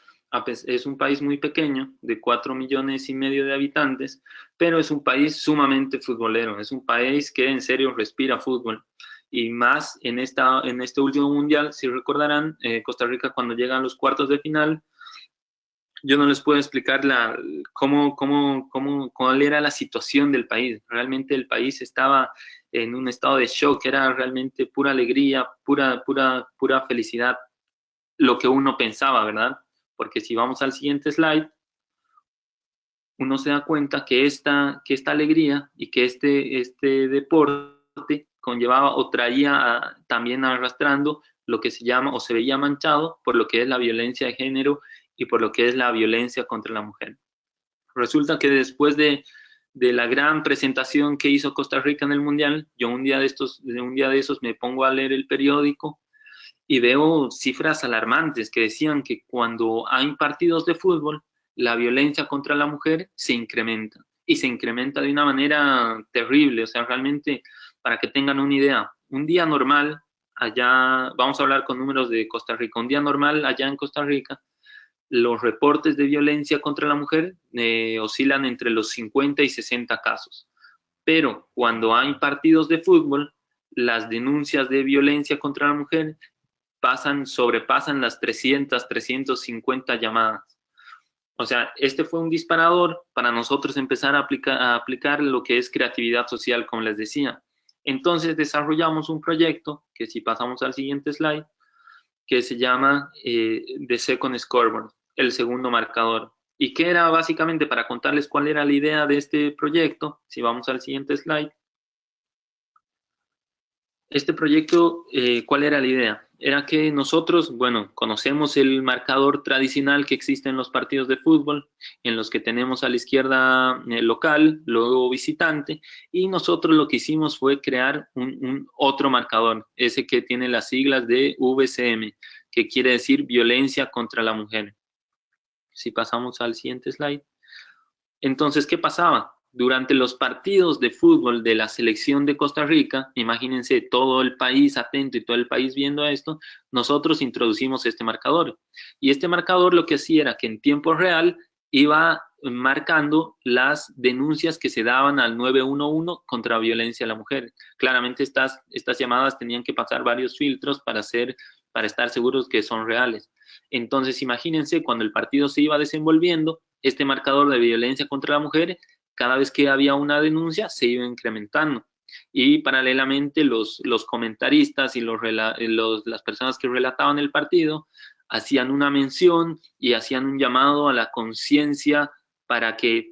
S4: es un país muy pequeño, de 4,5 millones de habitantes, pero es un país sumamente futbolero, es un país que en serio respira fútbol. Y más en este último mundial, si recordarán, Costa Rica cuando llega a los cuartos de final, yo no les puedo explicar cuál era la situación del país. Realmente el país estaba en un estado de shock, era realmente pura alegría, pura felicidad, lo que uno pensaba, ¿verdad? Porque si vamos al siguiente slide, uno se da cuenta que esta alegría y que este deporte conllevaba o traía también arrastrando lo que se llama o se veía manchado por lo que es la violencia de género y por lo que es la violencia contra la mujer. Resulta que después de la gran presentación que hizo Costa Rica en el Mundial, yo un día de esos me pongo a leer el periódico y veo cifras alarmantes que decían que cuando hay partidos de fútbol, la violencia contra la mujer se incrementa, y se incrementa de una manera terrible. O sea, realmente, para que tengan una idea, un día normal allá, vamos a hablar con números de Costa Rica, un día normal allá en Costa Rica, los reportes de violencia contra la mujer oscilan entre los 50 y 60 casos. Pero cuando hay partidos de fútbol, las denuncias de violencia contra la mujer sobrepasan las 350 llamadas. O sea, este fue un disparador para nosotros empezar a aplicar lo que es creatividad social, como les decía. Entonces desarrollamos un proyecto, que si pasamos al siguiente slide, que se llama The Second Scoreboard, el segundo marcador. ¿Y qué era básicamente? Para contarles cuál era la idea de este proyecto, si vamos al siguiente slide. Este proyecto, ¿cuál era la idea? era que nosotros, bueno, conocemos el marcador tradicional que existe en los partidos de fútbol, en los que tenemos a la izquierda local, luego visitante, y nosotros lo que hicimos fue crear un otro marcador, ese que tiene las siglas de VCM, que quiere decir violencia contra la mujer. Si pasamos al siguiente slide. Entonces, ¿qué pasaba? Durante los partidos de fútbol de la selección de Costa Rica, imagínense todo el país atento y todo el país viendo esto, nosotros introducimos este marcador. Y este marcador lo que hacía era que en tiempo real iba marcando las denuncias que se daban al 911 contra violencia a la mujer. Claramente estas llamadas tenían que pasar varios filtros para estar seguros que son reales. Entonces, imagínense cuando el partido se iba desenvolviendo, este marcador de violencia contra la mujer, cada vez que había una denuncia, se iba incrementando. Y paralelamente los comentaristas y las personas que relataban el partido hacían una mención y hacían un llamado a la conciencia para que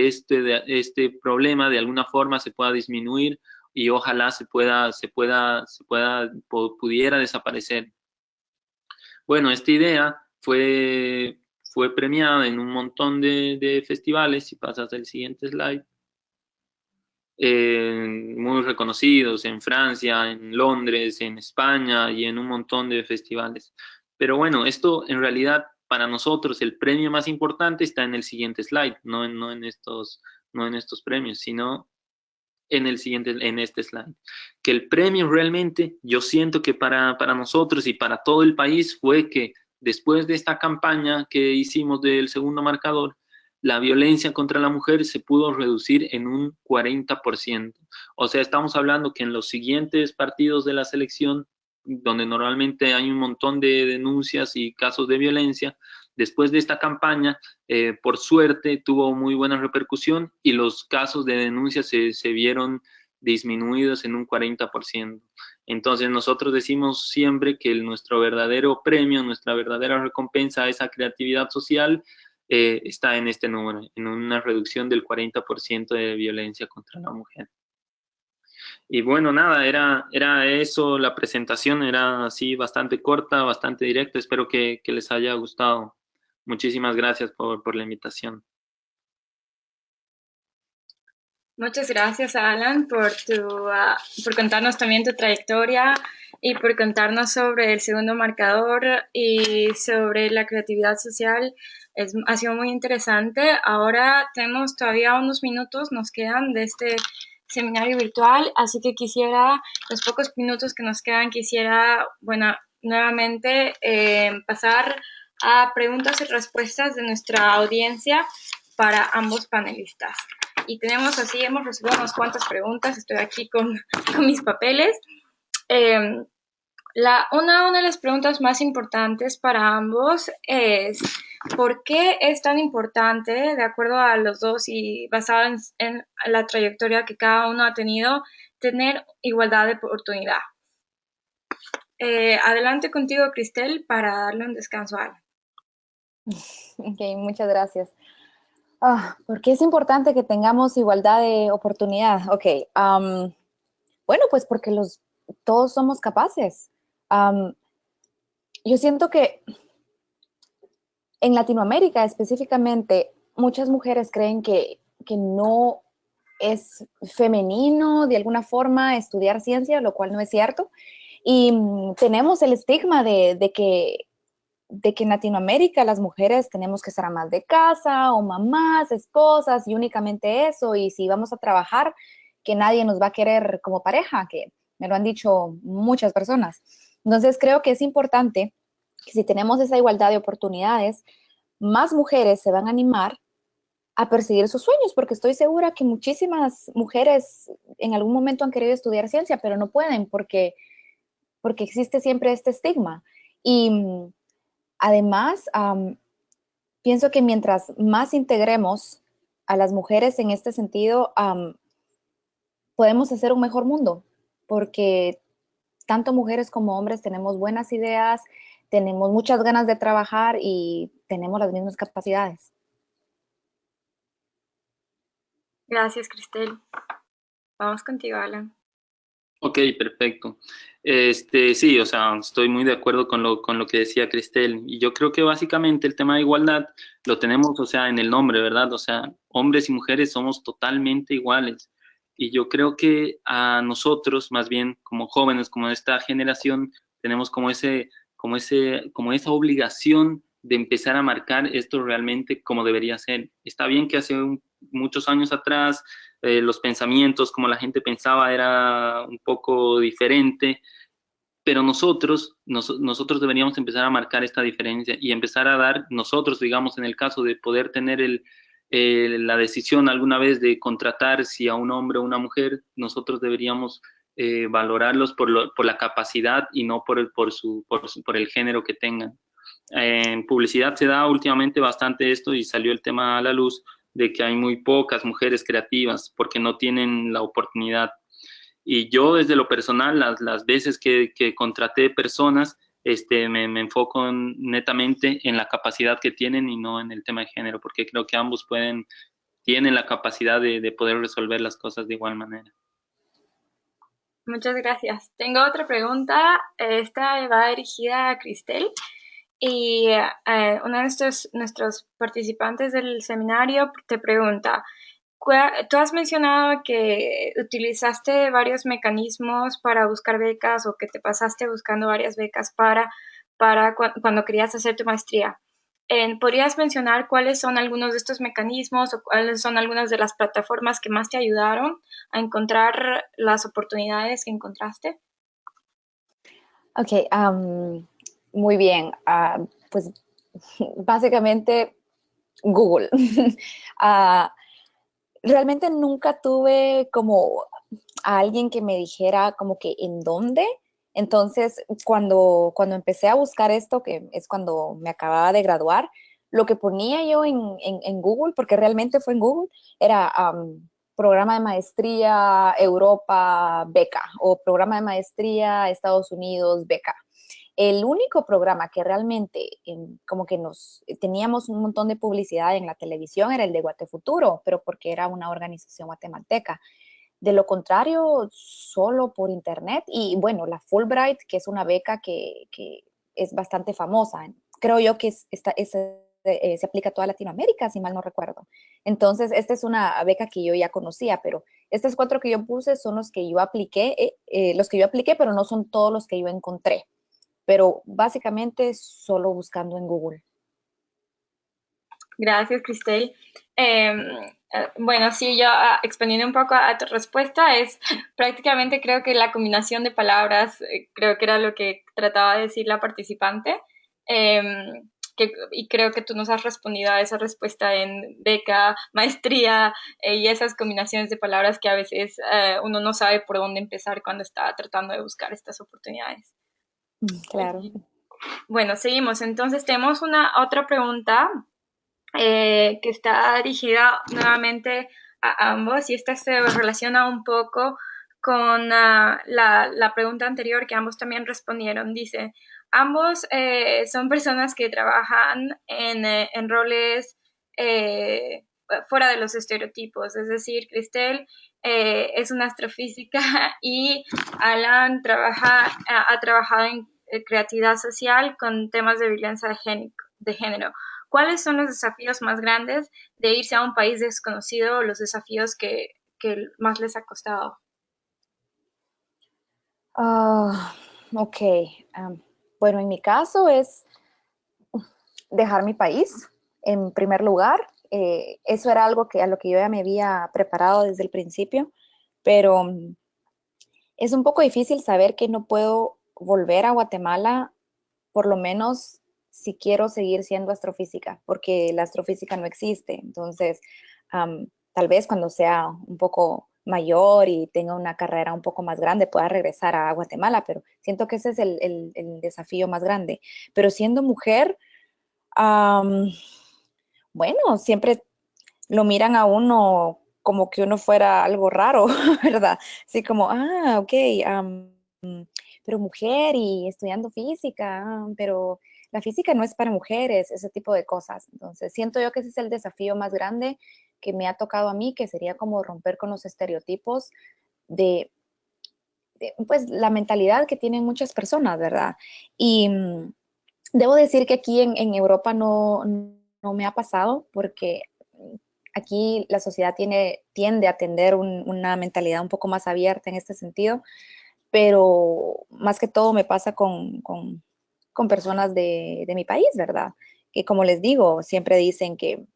S4: este problema de alguna forma se pueda disminuir y ojalá pudiera desaparecer. Bueno, esta idea fue premiada en un montón de festivales, si pasas al siguiente slide, muy reconocidos en Francia, en Londres, en España y en un montón de festivales. Pero bueno, esto en realidad para nosotros el premio más importante está en el siguiente slide, no en estos premios, sino en este slide. Que el premio realmente, yo siento que para nosotros y para todo el país fue que después de esta campaña que hicimos del segundo marcador, la violencia contra la mujer se pudo reducir en un 40%. O sea, estamos hablando que en los siguientes partidos de la selección, donde normalmente hay un montón de denuncias y casos de violencia, después de esta campaña, por suerte, tuvo muy buena repercusión y los casos de denuncia se vieron disminuidos en un 40%. Entonces, nosotros decimos siempre que nuestro verdadero premio, nuestra verdadera recompensa a esa creatividad social está en este número, en una reducción del 40% de violencia contra la mujer. Y bueno, nada, era eso, la presentación era así bastante corta, bastante directa, espero que les haya gustado. Muchísimas gracias por la invitación.
S1: Muchas gracias, Alan, por contarnos también tu trayectoria y por contarnos sobre el segundo marcador y sobre la creatividad social. Ha sido muy interesante. Ahora tenemos todavía unos minutos, nos quedan de este seminario virtual, así que los pocos minutos que nos quedan, bueno, nuevamente pasar a preguntas y respuestas de nuestra audiencia para ambos panelistas. Y hemos recibido unas cuantas preguntas, estoy aquí con mis papeles. Una de las preguntas más importantes para ambos es ¿por qué es tan importante, de acuerdo a los dos y basado en la trayectoria que cada uno ha tenido, tener igualdad de oportunidad? Adelante contigo, Cristel, para darle un descanso a Alan.
S3: Ok, muchas gracias. ¿Por qué es importante que tengamos igualdad de oportunidad? Ok, bueno, pues porque todos somos capaces. Yo siento que en Latinoamérica específicamente, muchas mujeres creen que no es femenino de alguna forma estudiar ciencia, lo cual no es cierto. Y tenemos el estigma de que en Latinoamérica las mujeres tenemos que ser amas de casa o mamás, esposas y únicamente eso. Y si vamos a trabajar, que nadie nos va a querer como pareja, que me lo han dicho muchas personas. Entonces creo que es importante que si tenemos esa igualdad de oportunidades, más mujeres se van a animar a perseguir sus sueños, porque estoy segura que muchísimas mujeres en algún momento han querido estudiar ciencia, pero no pueden porque existe siempre este estigma. Y además, pienso que mientras más integremos a las mujeres en este sentido, podemos hacer un mejor mundo, porque tanto mujeres como hombres tenemos buenas ideas, tenemos muchas ganas de trabajar y tenemos las mismas capacidades.
S1: Gracias, Cristel. Vamos contigo, Alan.
S4: Ok, perfecto. Sí, o sea, estoy muy de acuerdo con lo que decía Cristel. Y yo creo que básicamente el tema de igualdad lo tenemos, o sea, en el nombre, ¿verdad? O sea, hombres y mujeres somos totalmente iguales. Y yo creo que a nosotros, más bien como jóvenes, como esta generación, tenemos como esa obligación de empezar a marcar esto realmente como debería ser. Está bien que hace muchos años atrás los pensamientos, como la gente pensaba, era un poco diferente, pero nosotros deberíamos empezar a marcar esta diferencia y empezar a dar, nosotros, digamos, en el caso de poder tener la decisión alguna vez de contratar si a un hombre o una mujer, nosotros deberíamos valorarlos por la capacidad y no por el género que tengan. En publicidad se da últimamente bastante esto y salió el tema a la luz de que hay muy pocas mujeres creativas porque no tienen la oportunidad. Y yo desde lo personal, las veces que contraté personas, me enfoco netamente en la capacidad que tienen y no en el tema de género, porque creo que ambos tienen la capacidad de poder resolver las cosas de igual manera.
S1: Muchas gracias. Tengo otra pregunta. Esta va dirigida a Cristel. Y uno de nuestros participantes del seminario te pregunta, tú has mencionado que utilizaste varios mecanismos para buscar becas o que te pasaste buscando varias becas cuando querías hacer tu maestría. ¿Podrías mencionar cuáles son algunos de estos mecanismos o cuáles son algunas de las plataformas que más te ayudaron a encontrar las oportunidades que encontraste?
S3: Ok, muy bien. Pues básicamente Google. Ah, realmente nunca tuve como a alguien que me dijera como que en dónde. Entonces, cuando empecé a buscar esto, que es cuando me acababa de graduar, lo que ponía yo en Google, porque realmente fue en Google, era programa de maestría Europa beca o programa de maestría Estados Unidos beca. El único programa que realmente como que nos teníamos un montón de publicidad en la televisión era el de Guatefuturo, pero porque era una organización guatemalteca. De lo contrario, solo por internet y bueno, la Fulbright, que es una beca que es bastante famosa. Creo yo que se aplica a toda Latinoamérica, si mal no recuerdo. Entonces, esta es una beca que yo ya conocía, pero estos 4 que yo puse son los que yo apliqué, pero no son todos los que yo encontré. Pero básicamente solo buscando en Google.
S1: Gracias, Cristel. Bueno, sí, yo expandiendo un poco a tu respuesta, es prácticamente creo que la combinación de palabras, creo que era lo que trataba de decir la participante, y creo que tú nos has respondido a esa respuesta en beca, maestría, y esas combinaciones de palabras que a veces uno no sabe por dónde empezar cuando está tratando de buscar estas oportunidades.
S3: Claro.
S1: Bueno, seguimos. Entonces tenemos una otra pregunta que está dirigida nuevamente a ambos y esta se relaciona un poco con la pregunta anterior que ambos también respondieron. Dice, ambos son personas que trabajan en roles fuera de los estereotipos, es decir, Cristel es una astrofísica y Alan ha trabajado en creatividad social con temas de violencia de género. ¿Cuáles son los desafíos más grandes de irse a un país desconocido, los desafíos que más les ha costado?
S3: Ok. Bueno, en mi caso es dejar mi país en primer lugar. Eso era algo a lo que yo ya me había preparado desde el principio, pero es un poco difícil saber que no puedo volver a Guatemala, por lo menos si quiero seguir siendo astrofísica, porque la astrofísica no existe. Entonces, tal vez cuando sea un poco mayor y tenga una carrera un poco más grande pueda regresar a Guatemala, pero siento que ese es el desafío más grande. Pero siendo mujer, bueno, siempre lo miran a uno como que uno fuera algo raro, ¿verdad? Así como, ok, pero mujer y estudiando física, pero la física no es para mujeres, ese tipo de cosas. Entonces, siento yo que ese es el desafío más grande que me ha tocado a mí, que sería como romper con los estereotipos de pues la mentalidad que tienen muchas personas, ¿verdad? Y debo decir que aquí en Europa no me ha pasado porque aquí la sociedad tiende a tener una mentalidad un poco más abierta en este sentido, pero más que todo me pasa con personas de mi país, ¿verdad? Que como les digo, siempre dicen que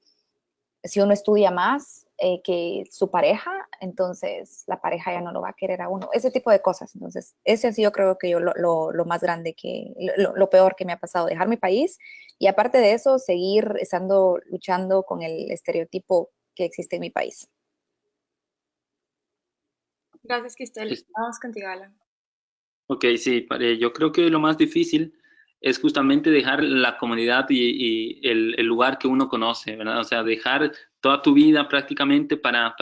S3: si uno estudia más que su pareja, entonces la pareja ya no lo va a querer a uno. Ese tipo de cosas. Entonces, ese ha sido creo que yo lo más grande, lo peor que me ha pasado, dejar mi país y aparte de eso, seguir estando luchando con el estereotipo que existe en mi país.
S1: Gracias, Cristel. Vamos contigo, Alan.
S4: Ok, sí, yo creo que lo más difícil es justamente dejar la comunidad y el lugar que uno conoce, ¿verdad? O sea, dejar toda tu vida prácticamente para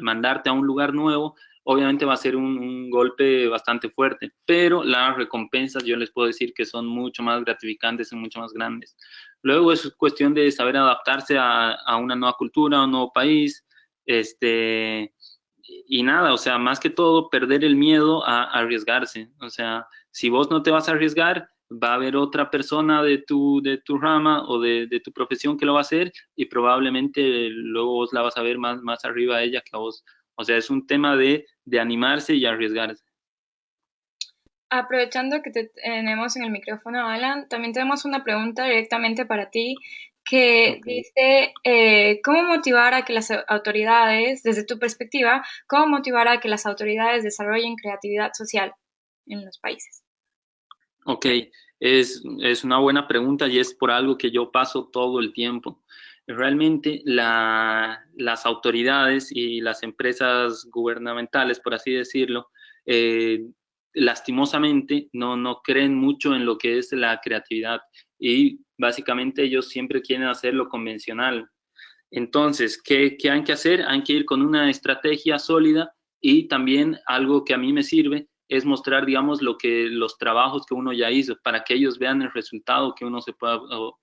S4: mandarte a un lugar nuevo, obviamente va a ser un golpe bastante fuerte, pero las recompensas yo les puedo decir que son mucho más gratificantes y mucho más grandes. Luego es cuestión de saber adaptarse a una nueva cultura, a un nuevo país, y nada, o sea, más que todo, perder el miedo a arriesgarse. O sea, si vos no te vas a arriesgar, va a haber otra persona de tu rama o de tu profesión que lo va a hacer y probablemente luego vos la vas a ver más arriba a ella que a vos. O sea, es un tema de animarse y arriesgarse.
S1: Aprovechando que te tenemos en el micrófono, Alan, también tenemos una pregunta directamente para ti que
S4: Ok.
S1: dice, ¿cómo motivar a que las autoridades, desde tu perspectiva, cómo motivar a que las autoridades desarrollen creatividad social en los países?
S4: Ok, es una buena pregunta y es por algo que yo paso todo el tiempo. Realmente las autoridades y las empresas gubernamentales, por así decirlo, eh, lastimosamente no creen mucho en lo que es la creatividad y básicamente ellos siempre quieren hacer lo convencional. Entonces, ¿qué hay que hacer? Hay que ir con una estrategia sólida y también algo que a mí me sirve es mostrar, digamos, los trabajos que uno ya hizo para que ellos vean el resultado que uno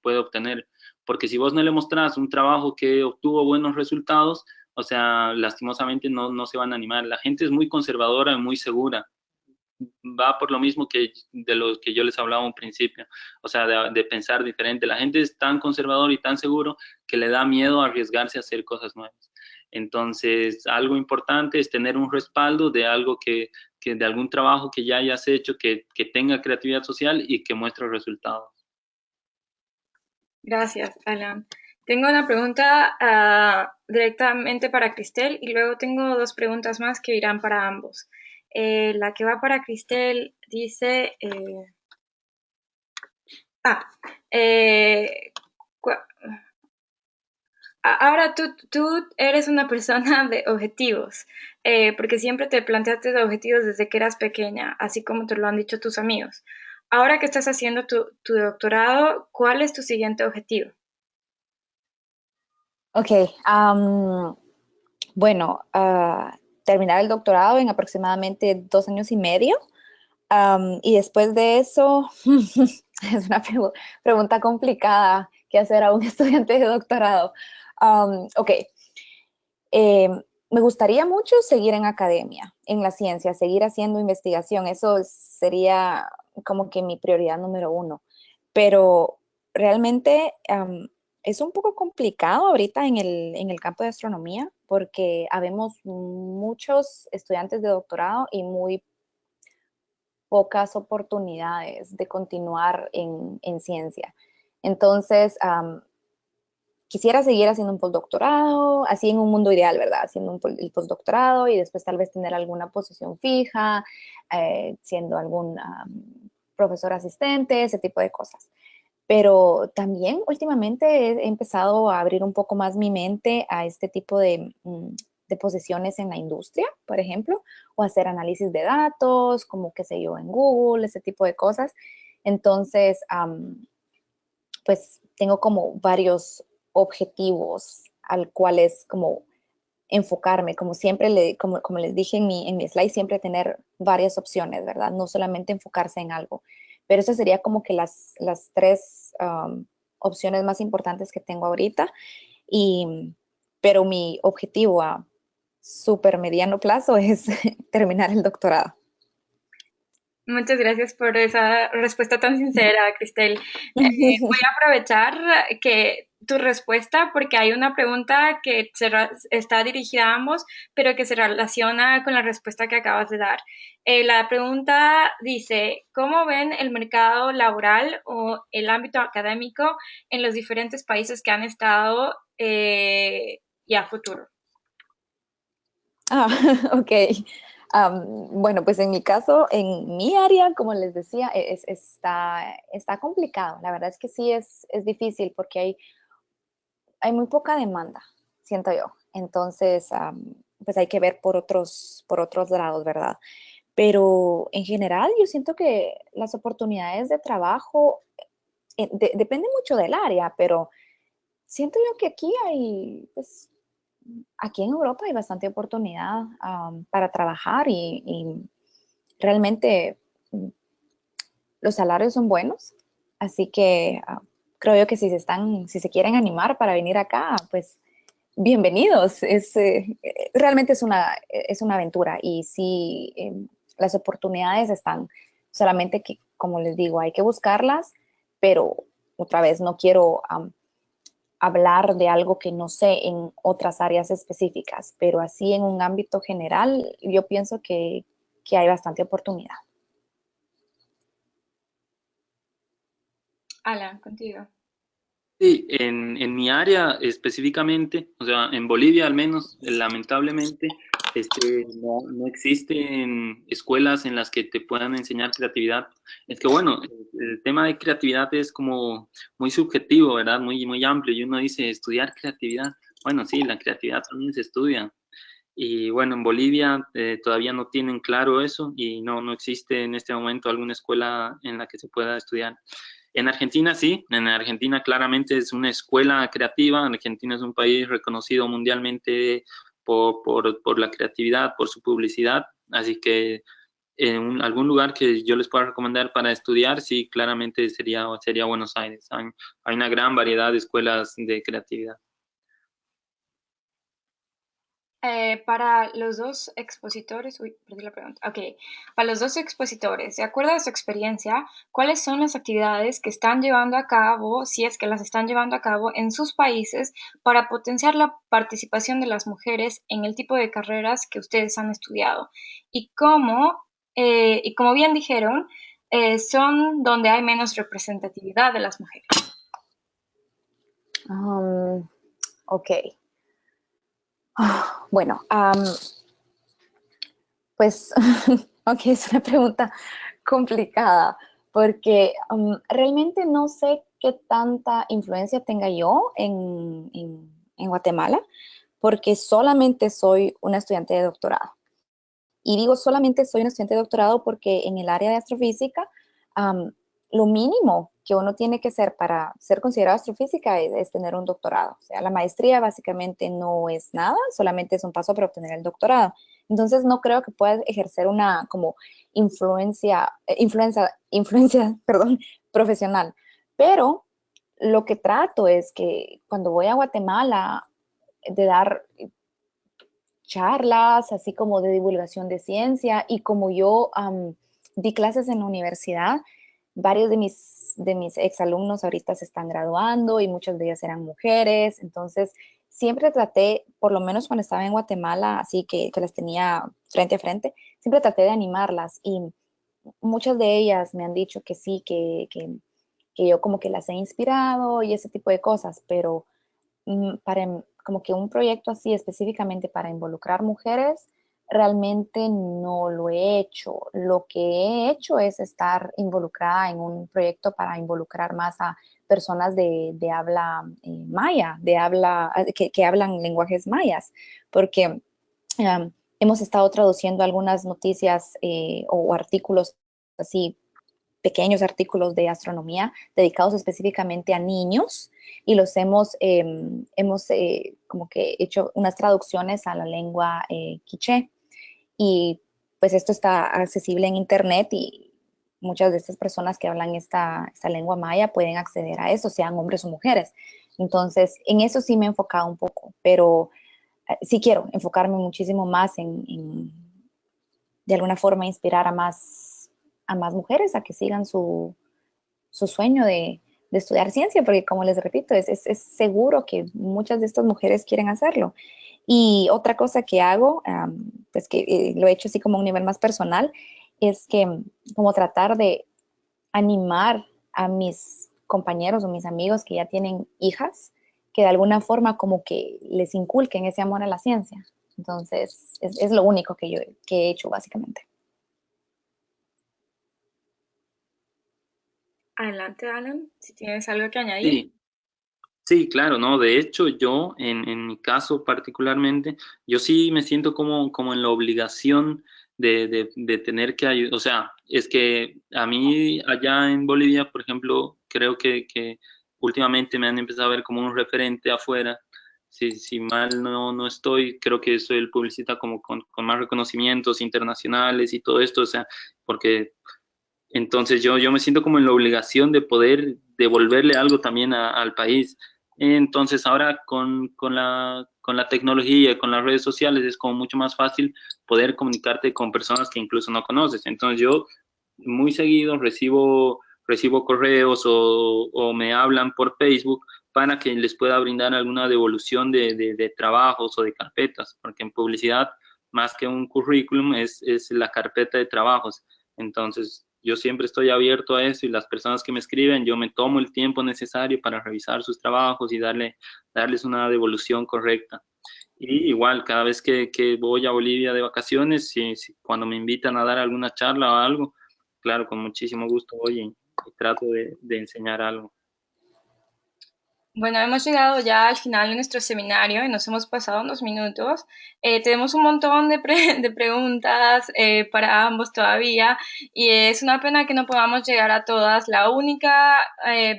S4: puede obtener. Porque si vos no le mostrás un trabajo que obtuvo buenos resultados, o sea, lastimosamente no se van a animar. La gente es muy conservadora y muy segura, va por lo mismo que de lo que yo les hablaba un principio, o sea, de pensar diferente. La gente es tan conservador y tan seguro que le da miedo arriesgarse a hacer cosas nuevas. Entonces, algo importante es tener un respaldo de algo que de algún trabajo que ya hayas hecho, que tenga creatividad social y que muestre resultados.
S1: Gracias, Alan. Tengo una pregunta directamente para Cristel y luego tengo dos preguntas más que irán para ambos. La que va para Cristel dice, eh, ahora tú eres una persona de objetivos, porque siempre te planteaste objetivos desde que eras pequeña, así como te lo han dicho tus amigos. Ahora que estás haciendo tu doctorado, ¿cuál es tu siguiente objetivo?
S3: Ok, bueno, terminar el doctorado en aproximadamente 2 años y medio. Y después de eso, es una pregunta complicada que hacer a un estudiante de doctorado. Ok, eh, me gustaría mucho seguir en academia, en la ciencia, seguir haciendo investigación. Eso sería como que mi prioridad número uno. Pero realmente es un poco complicado ahorita en el campo de astronomía porque habemos muchos estudiantes de doctorado y muy pocas oportunidades de continuar en ciencia. Entonces, quisiera seguir haciendo un postdoctorado, así en un mundo ideal, ¿verdad? Haciendo el postdoctorado y después tal vez tener alguna posición fija, siendo algún profesor asistente, ese tipo de cosas. Pero también últimamente he empezado a abrir un poco más mi mente a este tipo de posiciones en la industria, por ejemplo, o hacer análisis de datos, como qué sé yo, en Google, ese tipo de cosas. Entonces, pues tengo como varios objetivos al cuales como enfocarme, como siempre, como les dije en mi slide, siempre tener varias opciones, ¿verdad? No solamente enfocarse en algo. Pero esas serían como que las tres opciones más importantes que tengo ahorita. Pero mi objetivo a súper mediano plazo es terminar el doctorado.
S1: Muchas gracias por esa respuesta tan sincera, Cristel. Voy a aprovechar que tu respuesta, porque hay una pregunta que está dirigida a ambos, pero que se relaciona con la respuesta que acabas de dar. La pregunta dice, ¿cómo ven el mercado laboral o el ámbito académico en los diferentes países que han estado y a futuro?
S3: Ah, ok. Bueno, pues en mi caso, en mi área, como les decía, está complicado. La verdad es que sí es difícil porque hay muy poca demanda, siento yo. Entonces, pues hay que ver por otros lados, ¿verdad? Pero en general, yo siento que las oportunidades de trabajo depende mucho del área, pero siento yo que aquí pues, aquí en Europa hay bastante oportunidad para trabajar y realmente los salarios son buenos, así que creo yo que si se quieren animar para venir acá, pues bienvenidos. Realmente es una aventura y sí, las oportunidades están, solamente que, como les digo, hay que buscarlas, pero otra vez no quiero hablar de algo que no sé en otras áreas específicas, pero así en un ámbito general, yo pienso que hay bastante oportunidad.
S1: Alan, contigo.
S4: Sí, en mi área específicamente, o sea, en Bolivia al menos, lamentablemente, no existen escuelas en las que te puedan enseñar creatividad. Es que bueno, el tema de creatividad es como muy subjetivo, ¿verdad? Muy amplio. Y uno dice, estudiar creatividad. Bueno, sí, la creatividad también se estudia. Y bueno, en Bolivia todavía no tienen claro eso y no existe en este momento alguna escuela en la que se pueda estudiar. En Argentina sí, en Argentina claramente es una escuela creativa. Argentina es un país reconocido mundialmente por la creatividad, por su publicidad, así que en algún lugar que yo les pueda recomendar para estudiar, sí, claramente sería Buenos Aires. Hay una gran variedad de escuelas de creatividad.
S1: Para los dos expositores, uy, perdí la pregunta. Ok, para los dos expositores, de acuerdo a su experiencia, ¿cuáles son las actividades que están llevando a cabo, si es que las están llevando a cabo en sus países, para potenciar la participación de las mujeres en el tipo de carreras que ustedes han estudiado? Y como bien dijeron, son donde hay menos representatividad de las mujeres.
S3: Ok. Bueno, pues, ok, es una pregunta complicada porque realmente no sé qué tanta influencia tenga yo en Guatemala porque solamente soy una estudiante de doctorado. Y digo solamente soy una estudiante de doctorado porque en el área de astrofísica, lo mínimo que uno tiene que ser para ser considerado astrofísica es tener un doctorado. O sea, la maestría básicamente no es nada, solamente es un paso para obtener el doctorado. Entonces, no creo que pueda ejercer una como influencia, perdón, profesional. Pero lo que trato es que cuando voy a Guatemala, de dar charlas, así como de divulgación de ciencia, y como yo di clases en la universidad, varios de mis exalumnos ahorita se están graduando y muchas de ellas eran mujeres, entonces siempre traté, por lo menos cuando estaba en Guatemala, así que las tenía frente a frente, siempre traté de animarlas y muchas de ellas me han dicho que sí, que yo como que las he inspirado y ese tipo de cosas, pero como que un proyecto así específicamente para involucrar mujeres, realmente no lo he hecho. Lo que he hecho es estar involucrada en un proyecto para involucrar más a personas de habla maya, que hablan lenguajes mayas, porque hemos estado traduciendo algunas noticias o artículos así pequeños artículos de astronomía dedicados específicamente a niños y los hemos como que hecho unas traducciones a la lengua quiché y pues esto está accesible en internet y muchas de estas personas que hablan esta lengua maya pueden acceder a eso, sean hombres o mujeres. Entonces, en eso sí me he enfocado un poco, pero sí quiero enfocarme muchísimo más de alguna forma inspirar a más mujeres a que sigan su sueño de estudiar ciencia, porque como les repito, es seguro que muchas de estas mujeres quieren hacerlo. Y otra cosa que hago, pues que lo he hecho así como a un nivel más personal, es que como tratar de animar a mis compañeros o mis amigos que ya tienen hijas, que de alguna forma como que les inculquen ese amor a la ciencia. Entonces, es lo único que yo que he hecho básicamente.
S1: Adelante, Alan, si tienes algo que añadir.
S4: Sí, sí, claro, ¿no? De hecho, yo, en mi caso particularmente, yo sí me siento como en la obligación de tener que ayudar. O sea, es que a mí allá en Bolivia, por ejemplo, creo que últimamente me han empezado a ver como un referente afuera. Si mal no estoy, creo que soy el publicista como con más reconocimientos internacionales y todo esto, o sea, porque entonces yo me siento como en la obligación de poder devolverle algo también al país. Entonces ahora con la tecnología, con las redes sociales, es como mucho más fácil poder comunicarte con personas que incluso no conoces. Entonces yo muy seguido recibo correos o me hablan por Facebook para que les pueda brindar alguna devolución de trabajos o de carpetas, porque en publicidad, más que un currículum, es la carpeta de trabajos. Entonces, yo siempre estoy abierto a eso y las personas que me escriben, yo me tomo el tiempo necesario para revisar sus trabajos y darles una devolución correcta. Y igual, cada vez que voy a Bolivia de vacaciones, cuando me invitan a dar alguna charla o algo, claro, con muchísimo gusto voy y trato de enseñar algo.
S1: Bueno, hemos llegado ya al final de nuestro seminario y nos hemos pasado unos minutos. Tenemos un montón de preguntas para ambos todavía y es una pena que no podamos llegar a todas. La única,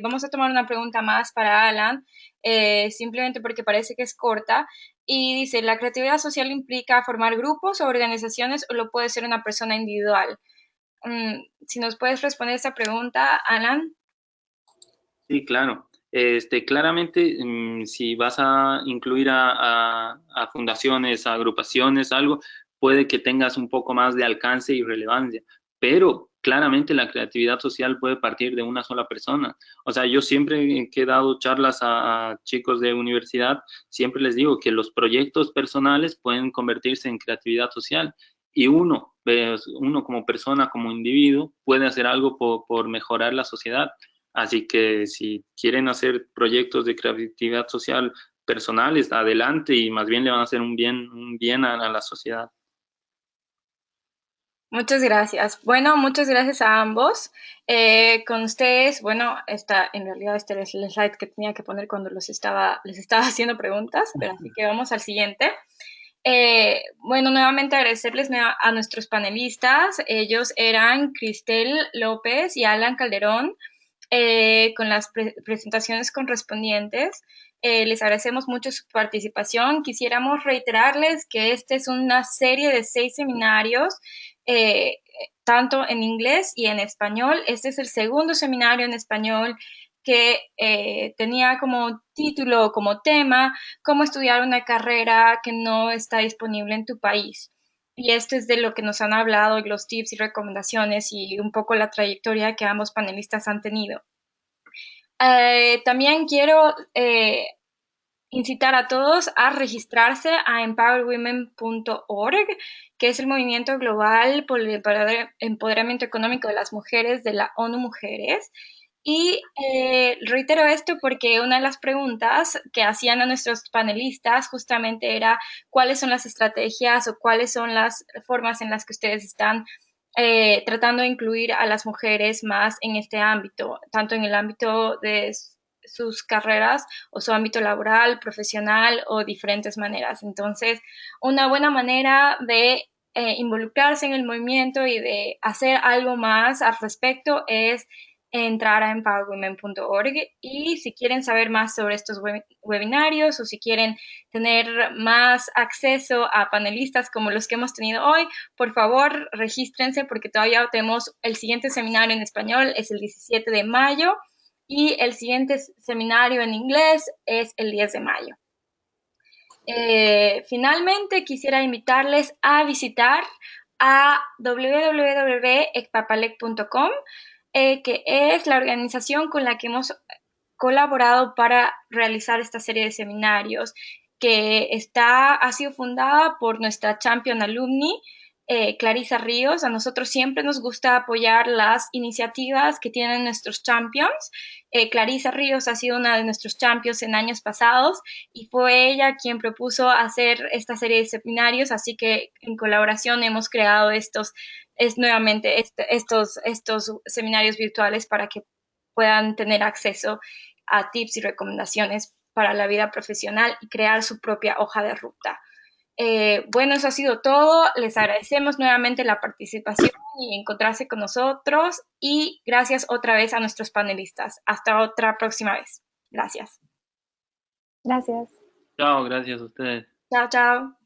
S1: vamos a tomar una pregunta más para Alan, simplemente porque parece que es corta. Y dice, ¿la creatividad social implica formar grupos o organizaciones o lo puede ser una persona individual? Si nos puedes responder esta pregunta, Alan.
S4: Sí, claro. Claramente, si vas a incluir a fundaciones, a agrupaciones, algo, puede que tengas un poco más de alcance y relevancia, pero claramente la creatividad social puede partir de una sola persona. O sea, yo siempre que he dado charlas a chicos de universidad, siempre les digo que los proyectos personales pueden convertirse en creatividad social y uno como persona, como individuo, puede hacer algo por mejorar la sociedad. Así que si quieren hacer proyectos de creatividad social personales, adelante y más bien le van a hacer un bien a la sociedad.
S1: Muchas gracias. Bueno, muchas gracias a ambos. Con ustedes, bueno, en realidad este es el slide que tenía que poner cuando les estaba haciendo preguntas, pero así que vamos al siguiente. Bueno, nuevamente agradecerles a nuestros panelistas. Ellos eran Cristel López y Alan Calderón, con las presentaciones correspondientes. Les agradecemos mucho su participación. Quisiéramos reiterarles que esta es una serie de 6 seminarios, tanto en inglés y en español. Este es el segundo seminario en español que tenía como título, como tema, cómo estudiar una carrera que no está disponible en tu país. Y esto es de lo que nos han hablado, los tips y recomendaciones y un poco la trayectoria que ambos panelistas han tenido. También quiero incitar a todos a registrarse a empowerwomen.org, que es el movimiento global por el empoderamiento económico de las mujeres de la ONU Mujeres. Y reitero esto porque una de las preguntas que hacían a nuestros panelistas justamente era cuáles son las estrategias o cuáles son las formas en las que ustedes están tratando de incluir a las mujeres más en este ámbito, tanto en el ámbito de sus carreras o su ámbito laboral, profesional o diferentes maneras. Entonces, una buena manera de involucrarse en el movimiento y de hacer algo más al respecto es entrar a empowerwomen.org y si quieren saber más sobre estos webinarios o si quieren tener más acceso a panelistas como los que hemos tenido hoy, por favor regístrense porque todavía tenemos el siguiente seminario en español, es el 17 de mayo y el siguiente seminario en inglés es el 10 de mayo. Finalmente, quisiera invitarles a visitar a www.ecpapalec.com, que es la organización con la que hemos colaborado para realizar esta serie de seminarios, que ha sido fundada por nuestra champion alumni, Clarisa Ríos. A nosotros siempre nos gusta apoyar las iniciativas que tienen nuestros champions. Clarisa Ríos ha sido una de nuestros champions en años pasados y fue ella quien propuso hacer esta serie de seminarios, así que en colaboración hemos creado estos seminarios virtuales para que puedan tener acceso a tips y recomendaciones para la vida profesional y crear su propia hoja de ruta. Bueno, eso ha sido todo. Les agradecemos nuevamente la participación y encontrarse con nosotros, y gracias otra vez a nuestros panelistas. Hasta otra próxima vez. Gracias.
S3: Gracias.
S4: Chao, gracias a ustedes.
S1: Chao, chao.